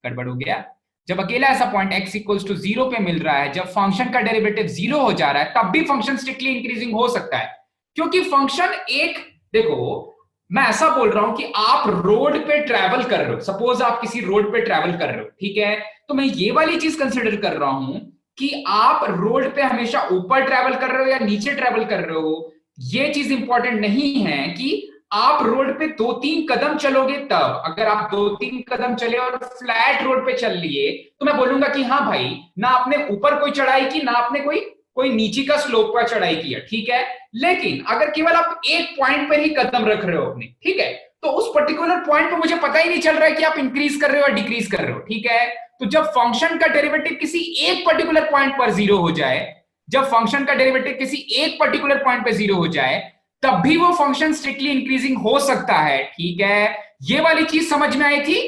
गड़बड़ हो गया, जब अकेला ऐसा पॉइंट x इक्वल्स टू 0 पे मिल रहा है, जब फंक्शन का डेरिवेटिव 0 हो जा रहा है, तब भी फंक्शन स्ट्रिक्टली इंक्रीजिंग हो सकता है। क्योंकि फंक्शन एक, देखो मैं ऐसा बोल रहा हूं कि आप रोड पे ट्रैवल कर रहे हो, सपोज आप किसी रोड पे ट्रैवल कर रहे हो, ठीक है, तो मैं ये वाली चीज कंसिडर कर रहा हूं कि आप रोड पे हमेशा ऊपर ट्रैवल कर रहे हो या नीचे ट्रैवल कर रहे हो। ये चीज इंपॉर्टेंट नहीं है कि आप रोड पे 2-3 कदम चलोगे तब, अगर आप 2-3 कदम चले और फ्लैट रोड पे चल लिए तो मैं बोलूंगा कि हाँ भाई, ना आपने ऊपर कोई चढ़ाई की, ना आपने कोई कोई नीचे का स्लोप पर चढ़ाई किया, ठीक है। लेकिन अगर केवल आप एक पॉइंट पर ही कदम रख रहे हो अपने, ठीक है, तो उस पर्टिकुलर पॉइंट पे मुझे पता ही नहीं चल रहा है कि आप इंक्रीज कर रहे हो या डिक्रीज कर रहे हो, ठीक है। तो जब फंक्शन का डेरिवेटिव किसी एक पर्टिकुलर पॉइंट पर 0 हो जाए, जब फंक्शन का डेरिवेटिव किसी एक पर्टिकुलर पॉइंट पे 0 हो जाए, तब भी वो फंक्शन स्ट्रिक्टली इंक्रीजिंग हो सकता है, ठीक है। ये वाली चीज समझ में आई थी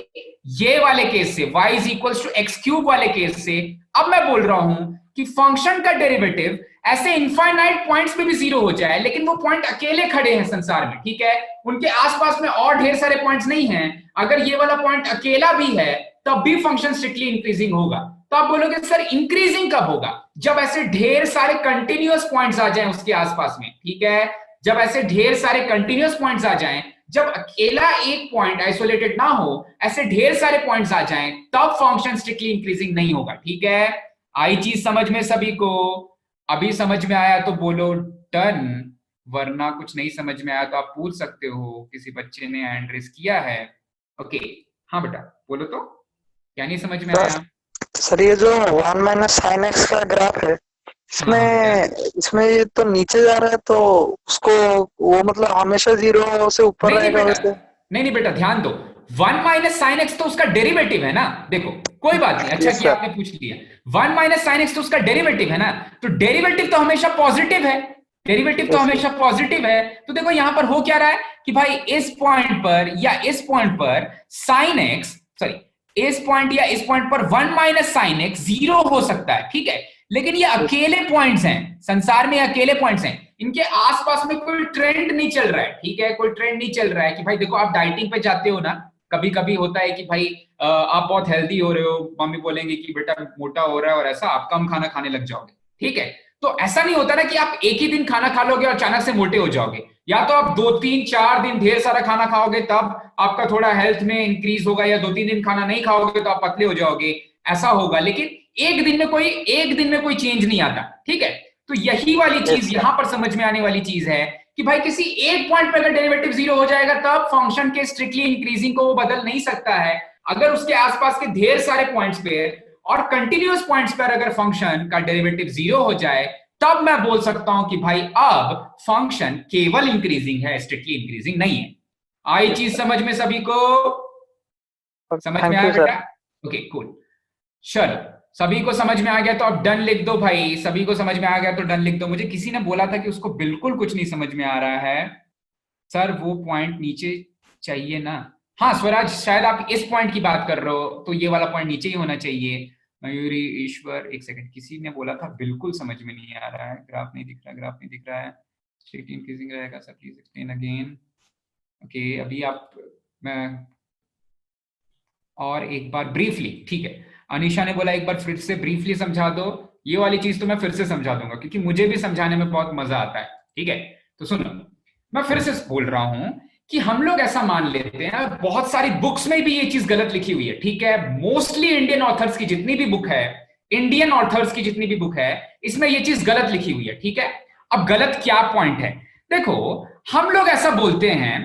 ये वाले केस से, y is equals to x cube वाले केस से। अब मैं बोल रहा हूं कि फंक्शन का डेरिवेटिव ऐसे इनफाइनाइट पॉइंट्स पे भी 0 हो जाए, लेकिन वो पॉइंट अकेले खड़े हैं संसार में, ठीक है, उनके आसपास में और ढेर सारे पॉइंट्स नहीं हैं। अगर ये वाला पॉइंट अकेला भी है तब भी फंक्शन स्ट्रिक्टली इंक्रीजिंग होगा। तो आप बोलोगे सर इंक्रीजिंग कब होगा? जब ऐसे ढेर सारे कंटिन्यूअस पॉइंट्स आ जाएं उसके आसपास में, ठीक है, जब ऐसे ढेर सारे कंटिन्यूअस पॉइंट्स आ जाएं, जब अकेला एक पॉइंट आइसोलेटेड ना हो, ऐसे ढेर सारे पॉइंट्स आ जाएं, तब फंक्शन स्ट्रिक्टली इंक्रीजिंग नहीं होगा, ठीक है। आई चीज समझ में सभी को? अभी समझ में आया तो बोलो डन, वरना कुछ नहीं समझ में आया तो आप पूछ सकते हो। किसी बच्चे ने हैंड रेज किया है। ओके, हाँ बेटा बोलो, तो क्या नहीं समझ में आया? सर ये जो 1 माइनस साइन एक्स का ग्राफ है, इसमें ये तो नीचे जा रहा है, तो उसको वो मतलब हमेशा 0 से ऊपर रहेगा वैसे? नहीं बेटा, ध्यान दो, 1 माइनस साइन एक्स तो उसका डेरिवेटिव है ना। देखो कोई बात नहीं, अच्छा किया आपने पूछ लिया। 1 माइनस साइन एक्स तो उसका डेरिवेटिव है ना, तो डेरिवेटिव तो हमेशा पॉजिटिव है, डेरिवेटिव तो हमेशा पॉजिटिव है। तो देखो यहां पर हो क्या रहा है कि भाई इस पॉइंट पर या इस पॉइंट पर साइन एक्स, सॉरी इस पॉइंट या इस पॉइंट पर 1 माइनस साइन एक्स 0 हो सकता है, ठीक है, लेकिन ये अकेले पॉइंट्स हैं संसार में, अकेले पॉइंट्स हैं, इनके आसपास में कोई ट्रेंड नहीं चल रहा है, ठीक है, कोई ट्रेंड नहीं चल रहा है कि भाई देखो आप डाइटिंग पे जाते हो ना, कभी कभी होता है कि भाई आप बहुत हेल्दी हो रहे हो, मम्मी बोलेंगे कि बेटा मोटा हो रहा है और ऐसा, आप कम खाना खाने लग जाओगे, ठीक है। तो ऐसा नहीं होता ना कि आप एक ही दिन खाना खा लोगे और अचानक से मोटे हो जाओगे, या तो आप 2-3-4 दिन ढेर सारा खाना खाओगे तब आपका थोड़ा हेल्थ में इंक्रीज होगा, या 2-3 दिन खाना नहीं खाओगे तो आप पतले हो जाओगे, ऐसा होगा। लेकिन एक दिन में कोई चेंज नहीं आता, ठीक है। तो यही वाली चीज यहां पर समझ में आने वाली चीज है कि भाई किसी एक पॉइंट पर अगर डेरिवेटिव 0 हो जाएगा तब फंक्शन के स्ट्रिक्टली इंक्रीजिंग को वो बदल नहीं सकता है। अगर उसके आसपास के ढेर सारे पॉइंट्स पे और कंटिन्यूअस पॉइंट्स पर अगर फंक्शन का डेरिवेटिव 0 हो जाए, तब मैं बोल सकता हूं कि भाई अब फंक्शन केवल इंक्रीजिंग है, स्ट्रिक्टली इंक्रीजिंग नहीं है। आई चीज समझ में सभी को? समझ में आया बेटा? ओके कूल, चलो सभी को समझ में आ गया तो अब डन लिख दो भाई। सभी को समझ में आ गया तो डन लिख दो। मुझे किसी ने बोला था कि उसको बिल्कुल कुछ नहीं समझ में आ रहा है सर, वो पॉइंट नीचे चाहिए ना। हाँ स्वराज, शायद आप इस पॉइंट की बात कर रहे हो, तो ये वाला पॉइंट नीचे ही होना चाहिए। मयूरी, ईश्वर, एक सेकंड, किसी ने बोला था बिल्कुल समझ में नहीं आ रहा है, ग्राफ नहीं दिख रहा है, स्ट्रिक्टली इंक्रीजिंग रहेगा sir, please explain again. Okay अभी आप, मैं और एक बार ब्रीफली, ठीक है, अनीशा ने बोला एक बार फिर से ब्रीफली समझा दो। ये वाली चीज तो मैं फिर से समझा दूंगा क्योंकि मुझे भी समझाने में बहुत मजा आता है, ठीक है। तो सुनो, मैं फिर से बोल रहा हूं कि हम लोग ऐसा मान लेते हैं, बहुत सारी बुक्स में भी ये चीज गलत लिखी हुई है, ठीक है, मोस्टली इंडियन ऑथर्स की जितनी भी बुक है, इंडियन ऑथर्स की जितनी भी बुक है, इसमें ये चीज गलत लिखी हुई है, ठीक है। अब गलत क्या पॉइंट है? देखो हम लोग ऐसा बोलते हैं,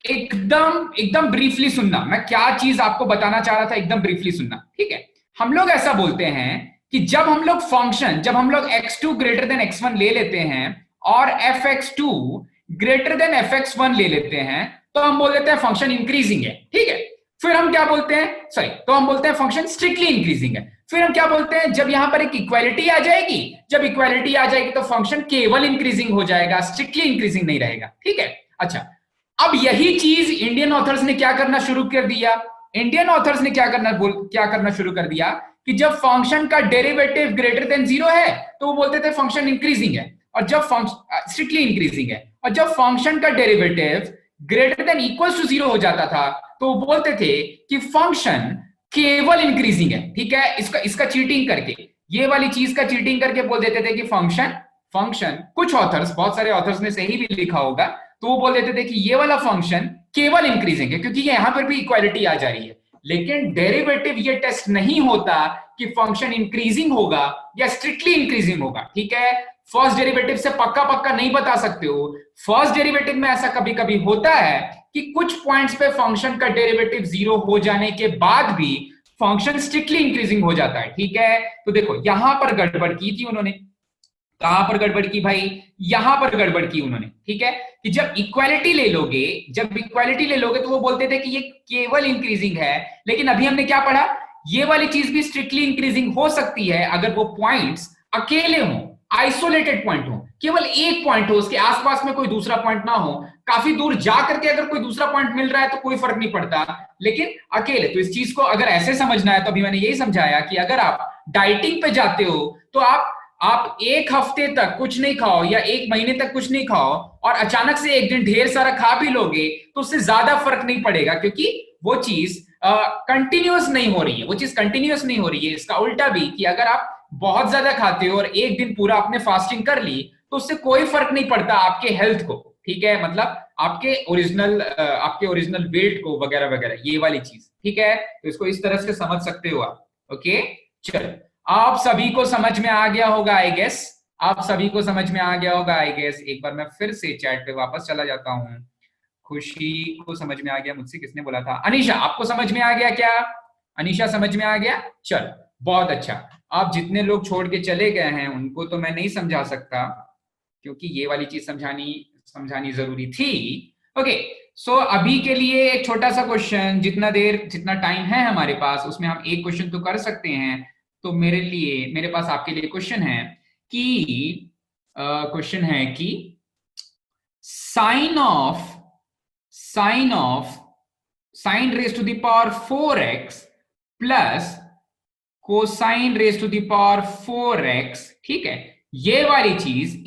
एकदम ब्रीफली सुनना, मैं क्या चीज आपको बताना चाह रहा था, एकदम ब्रीफली सुनना, ठीक है। हम लोग ऐसा बोलते हैं कि जब हम लोग x2 ग्रेटर देन x1 ले लेते हैं और fx2 ग्रेटर देन fx1 ले लेते हैं, तो हम बोल देते हैं फंक्शन इंक्रीजिंग है, ठीक है। फिर हम क्या बोलते हैं, तो हम बोलते हैं फंक्शन स्ट्रिक्टली इंक्रीजिंग है। फिर हम क्या बोलते हैं, जब यहां पर एक इक्वालिटी आ जाएगी, तो फंक्शन केवल इंक्रीजिंग हो जाएगा, स्ट्रिक्टली इंक्रीजिंग नहीं रहेगा, ठीक है। अच्छा, अब यही चीज इंडियन ऑथर्स ने क्या करना शुरू कर दिया, कि कि जब फंक्शन का डेरिवेटिव ग्रेटर देन 0 है तो वो बोलते थे फंक्शन इंक्रीजिंग है, और जब फंक्शन स्ट्रिक्टली इंक्रीजिंग है, और जब फंक्शन का derivative greater than equals to 0 हो जाता था तो वो बोलते थे कि फंक्शन केवल इंक्रीजिंग है। ठीक है, इसका चीटिंग करके, ये वाली चीज का चीटिंग करके बोल देते थे कि फंक्शन कुछ ऑथर्स, बहुत सारे ऑथर्स ने सही भी लिखा होगा, तो वो बोल देते थे कि ये वाला फंक्शन केवल इंक्रीजिंग है, क्योंकि यहां पर भी इक्वालिटी आ जा रही है। लेकिन डेरिवेटिव ये टेस्ट नहीं होता कि फंक्शन इंक्रीजिंग होगा या स्ट्रिक्टली इंक्रीजिंग होगा। ठीक है, फर्स्ट डेरिवेटिव से पक्का नहीं बता सकते हो। फर्स्ट डेरिवेटिव में ऐसा कभी कभी होता है कि कुछ पॉइंट्स पे फंक्शन का डेरिवेटिव 0 हो जाने के बाद भी फंक्शन स्ट्रिक्टली इंक्रीजिंग हो जाता है। ठीक है, तो देखो यहां पर गड़बड़ की थी उन्होंने। कहां पर गड़बड़ की भाई? यहां पर गड़बड़ की उन्होंने। ठीक है, कि जब इक्वालिटी ले लोगे तो वो बोलते थे कि ये केवल इंक्रीजिंग है, लेकिन अभी हमने क्या पढ़ा, ये वाली चीज भी स्ट्रिक्टली इंक्रीजिंग हो सकती है अगर वो पॉइंट्स अकेले हों, आइसोलेटेड पॉइंट हो, केवल एक पॉइंट हो, उसके आसपास में कोई दूसरा पॉइंट ना हो। काफी दूर जा करके अगर कोई दूसरा पॉइंट मिल रहा है तो कोई फर्क नहीं पड़ता, लेकिन अकेले। तो इस चीज को अगर ऐसे समझना है तो अभी मैंने यही समझाया कि अगर आप डाइटिंग पे जाते हो तो आप एक हफ्ते तक कुछ नहीं खाओ या एक महीने तक कुछ नहीं खाओ और अचानक से एक दिन ढेर सारा खा भी लोगे तो उससे ज्यादा फर्क नहीं पड़ेगा, क्योंकि वो चीज कंटिन्यूअस नहीं हो रही है। इसका उल्टा भी, कि अगर आप बहुत ज्यादा खाते हो और एक दिन पूरा आपने फास्टिंग कर ली तो उससे कोई फर्क नहीं पड़ता आपके हेल्थ को। ठीक है, मतलब आपके ओरिजिनल वेट को वगैरह वगैरह, ये वाली चीज। ठीक है, तो इसको इस तरह से समझ सकते हो आप। ओके, चलो, आप सभी को समझ में आ गया होगा आई गेस। एक बार मैं फिर से चैट पे वापस चला जाता हूं। खुशी को समझ में आ गया, मुझसे किसने बोला था? अनीशा, आपको समझ में आ गया क्या? अनीशा, समझ में आ गया? चल, बहुत अच्छा। आप जितने लोग छोड़ के चले गए हैं उनको तो मैं नहीं समझा सकता, क्योंकि ये वाली चीज समझानी जरूरी थी। ओके, सो अभी के लिए एक छोटा सा क्वेश्चन, जितना टाइम है हमारे पास उसमें हम एक क्वेश्चन तो कर सकते हैं। तो मेरे पास आपके लिए क्वेश्चन है कि sine raise to the power 4x plus cosine raise to the power 4x, ठीक है, ये वाली चीज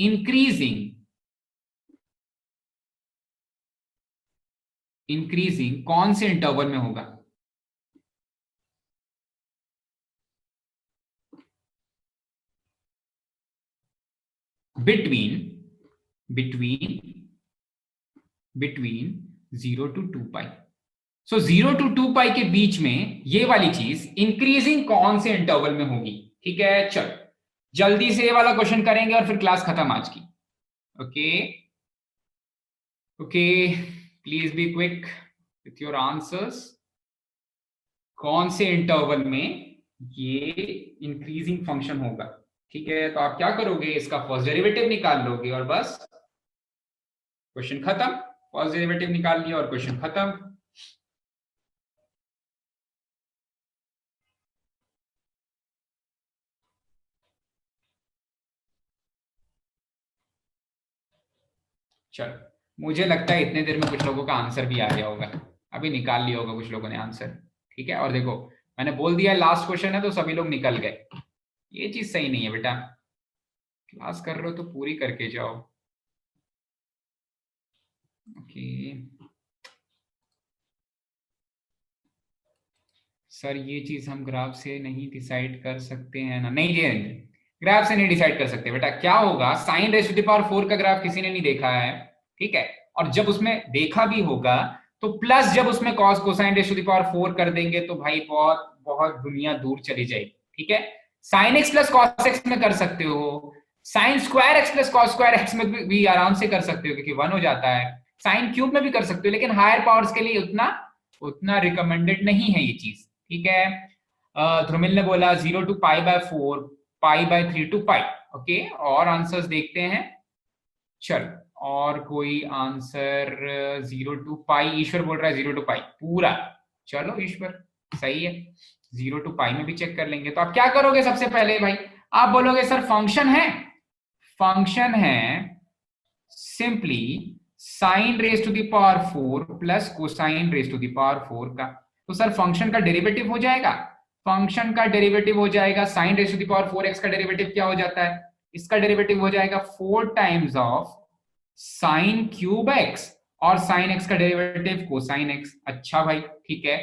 इंक्रीजिंग कौन से इंटरवल में होगा? Between 0 to 2π। सो 0 to 2π के बीच में ये वाली चीज इंक्रीजिंग कौन से इंटरवल में होगी? ठीक है, चलो जल्दी से ये वाला क्वेश्चन करेंगे और फिर क्लास खत्म आज की। Okay, please be quick with your answers. कौन से इंटरवल में ये इंक्रीजिंग फंक्शन होगा? ठीक है, तो आप क्या करोगे, इसका फर्स्ट डेरिवेटिव निकाल लोगे और बस क्वेश्चन खत्म। फर्स्ट डेरिवेटिव निकाल लिया और क्वेश्चन खत्म। चलो, मुझे लगता है इतने देर में कुछ लोगों का आंसर भी आ गया होगा, अभी निकाल लिया होगा कुछ लोगों ने आंसर। ठीक है, और देखो मैंने बोल दिया लास्ट क्वेश्चन है तो सभी लोग निकल गए। ये चीज सही नहीं है बेटा, क्लास कर रहे हो तो पूरी करके जाओ। ओके सर, ये चीज हम ग्राफ से नहीं डिसाइड कर सकते हैं ना? नहीं जी, ग्राफ से नहीं डिसाइड कर सकते बेटा। क्या होगा, sine raise to the power 4 का ग्राफ किसी ने नहीं देखा है, ठीक है, और जब उसमें देखा भी होगा तो प्लस जब उसमें cos cosine raise to the power 4 कर देंगे तो भाई बहुत बहुत दुनिया दूर चली जाएगी। ठीक है, sine x plus cos x में कर सकते हो, sine square x plus cos square x में भी आराम से कर सकते हो क्योंकि 1 हो जाता है, साइन क्यूब में भी कर सकते हो, लेकिन हायर पावर्स के लिए उतना रिकमेंडेड नहीं है ये चीज। ठीक है, ध्रुमिल ने बोला 0 to π/4, π/3 to π। ओके, और आंसर्स देखते हैं। चल, और कोई आंसर 0 to π? ईश्वर बोल रहा है 0 to π पूरा। चलो ईश्वर, सही है, 0 to π में भी चेक कर लेंगे। तो आप क्या करोगे सबसे पहले भाई, आप बोलोगे सर फंक्शन है simply sine raise to the power 4 plus cosine raise to the power 4 का। तो सर फंक्शन का डेरिवेटिव हो जाएगा, फंक्शन का डेरिवेटिव हो जाएगा sin raise to the power 4x का डेरिवेटिव क्या हो जाता है, इसका डेरिवेटिव हो जाएगा 4 times of sin cube x और sin x का डेरिवेटिव कोसाइन x। अच्छा भाई ठीक है,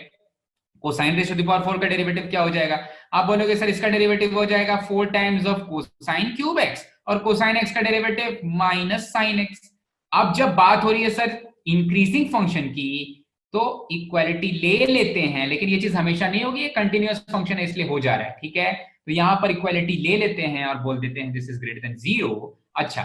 cosine raise to the power 4 का डेरिवेटिव क्या हो जाएगा, आप बोलोगे सर इसका डेरिवेटिव हो जाएगा 4 times of cosine cube x और कोसाइन x का डेरिवेटिव माइनस sin x। अब जब बात हो रही है सर इंक्रीजिंग फंक्शन की तो इक्वालिटी ले लेते हैं, लेकिन ये चीज हमेशा नहीं होगी, ये कंटिन्यूअस फंक्शन है इसलिए हो जा रहा है, ठीक है। तो यहां पर इक्वालिटी ले लेते हैं और बोल देते हैं दिस इज ग्रेटर देन 0। अच्छा,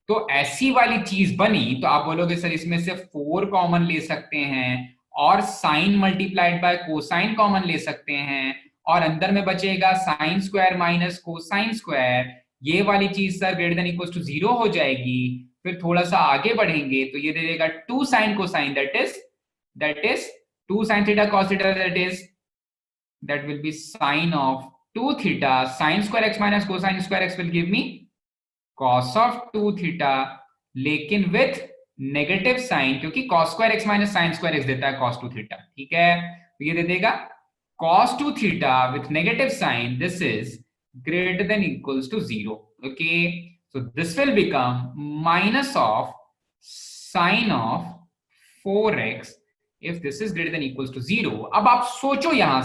तो ऐसी वाली चीज बनी तो आप बोलोगे सर इसमें से 4 कॉमन ले सकते हैं और sine multiplied by cosine common ले सकते हैं और अंदर में बचेगा sine square minus cosine square. ये वाली चीज sir greater than equals to 0 हो जाएगी। फिर थोड़ा सा आगे बढ़ेंगे तो ये दे देगा 2 sine cosine, that is 2 sin theta cos theta, that will be sine of 2 theta sin square x minus cosine square x will give me cos of 2 theta, लेकिन with नेगेटिव साइन, क्योंकि cos square x minus sin square x देता है cos 2 theta, ठीक है। तो ये दे देगा cos 2 theta with negative sign, this is greater than equals to 0, okay। So this will become minus of sine of 4x if this is greater than equals to 0। अब आप सोचो यहां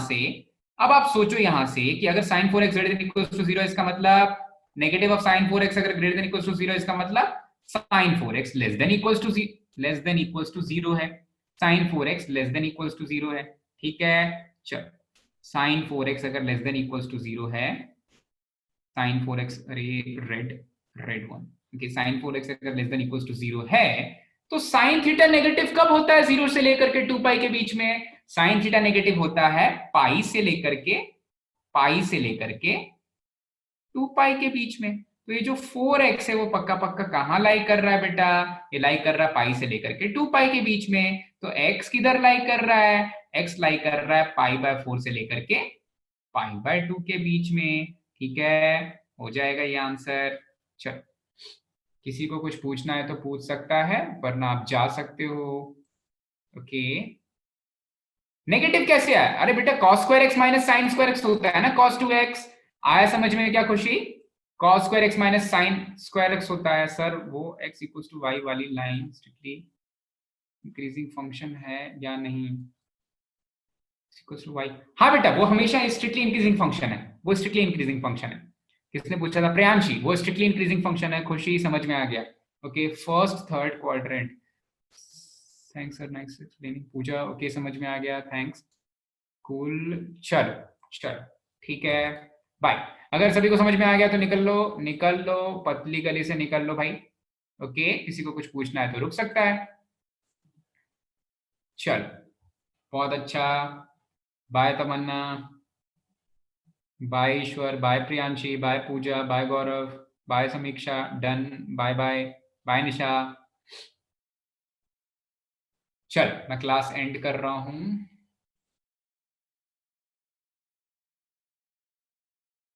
से कि अगर sin 4x greater than equals to 0 इसका मतलब negative of sin 4x अगर greater than equals to 0 इसका मतलब sin 4x less than equals to 0 है, sin 4x less than equals to 0 है, ठीक है। चलो sin 4x अगर less than equals to 0 है, sin 4x, अरे red one, okay, sin 4x अगर less than equals to 0 है तो साइन थीटा नेगेटिव कब होता है 0 से लेकर के 2 पाई के बीच में, साइन थीटा नेगेटिव होता है पाई से लेकर के 2 पाई के बीच में। तो ये जो 4x है वो पक्का पक्का कहां लाई कर रहा है बेटा, ये लाई कर रहा है पाई से लेकर के 2 पाई के बीच में। तो x किधर लाई कर रहा है, x लाई कर रहा है पाई बाय 4 से लेकर के पाई बाय 2 के बीच में, ठीक है। हो जाएगा ये आंसर। चलो किसी को कुछ पूछना है तो पूछ सकता है, वरना आप जा सकते हो, ओके। नेगेटिव कैसे आया, अरे बेटा cos square x minus sine square x होता है ना cos 2x, आया समझ में क्या खुशी, cos square x minus sine square x होता है सर, वो x इक्वल्स टू y वाली लाइन स्ट्रिक्टली इंक्रीजिंग फंक्शन है या नहीं, इक्वल्स टू y, हाँ बेटा वो हमेशा स्ट्रिक्टली इंक्रीजिंग फंक्शन है, वो स्ट्रिक्टली इंक्रीजिंग फंक्शन है। किसने पूछा था, प्रियांशी, वो स्ट्रिक्टली इंक्रीजिंग फंक्शन है, खुशी समझ में आ गया, okay. First third quadrant, thanks sir nice explaining, Pooja okay समझ में आ गया, थैंक्स, कूल, चलो ठीक है, बाय। अगर सभी को समझ में आ गया तो निकल लो पतली गली से निकल लो भाई, ओके। किसी को कुछ पूछना है तो रुक सकता है, चलो बहुत अच्छा, बाय तमन्ना, बाय ईश्वर, बाय प्रियांशी, बाय पूजा, बाय गौरव, बाय समीक्षा, डन, बाय बाय, बाय निशा। चल मैं क्लास एंड कर रहा हूं।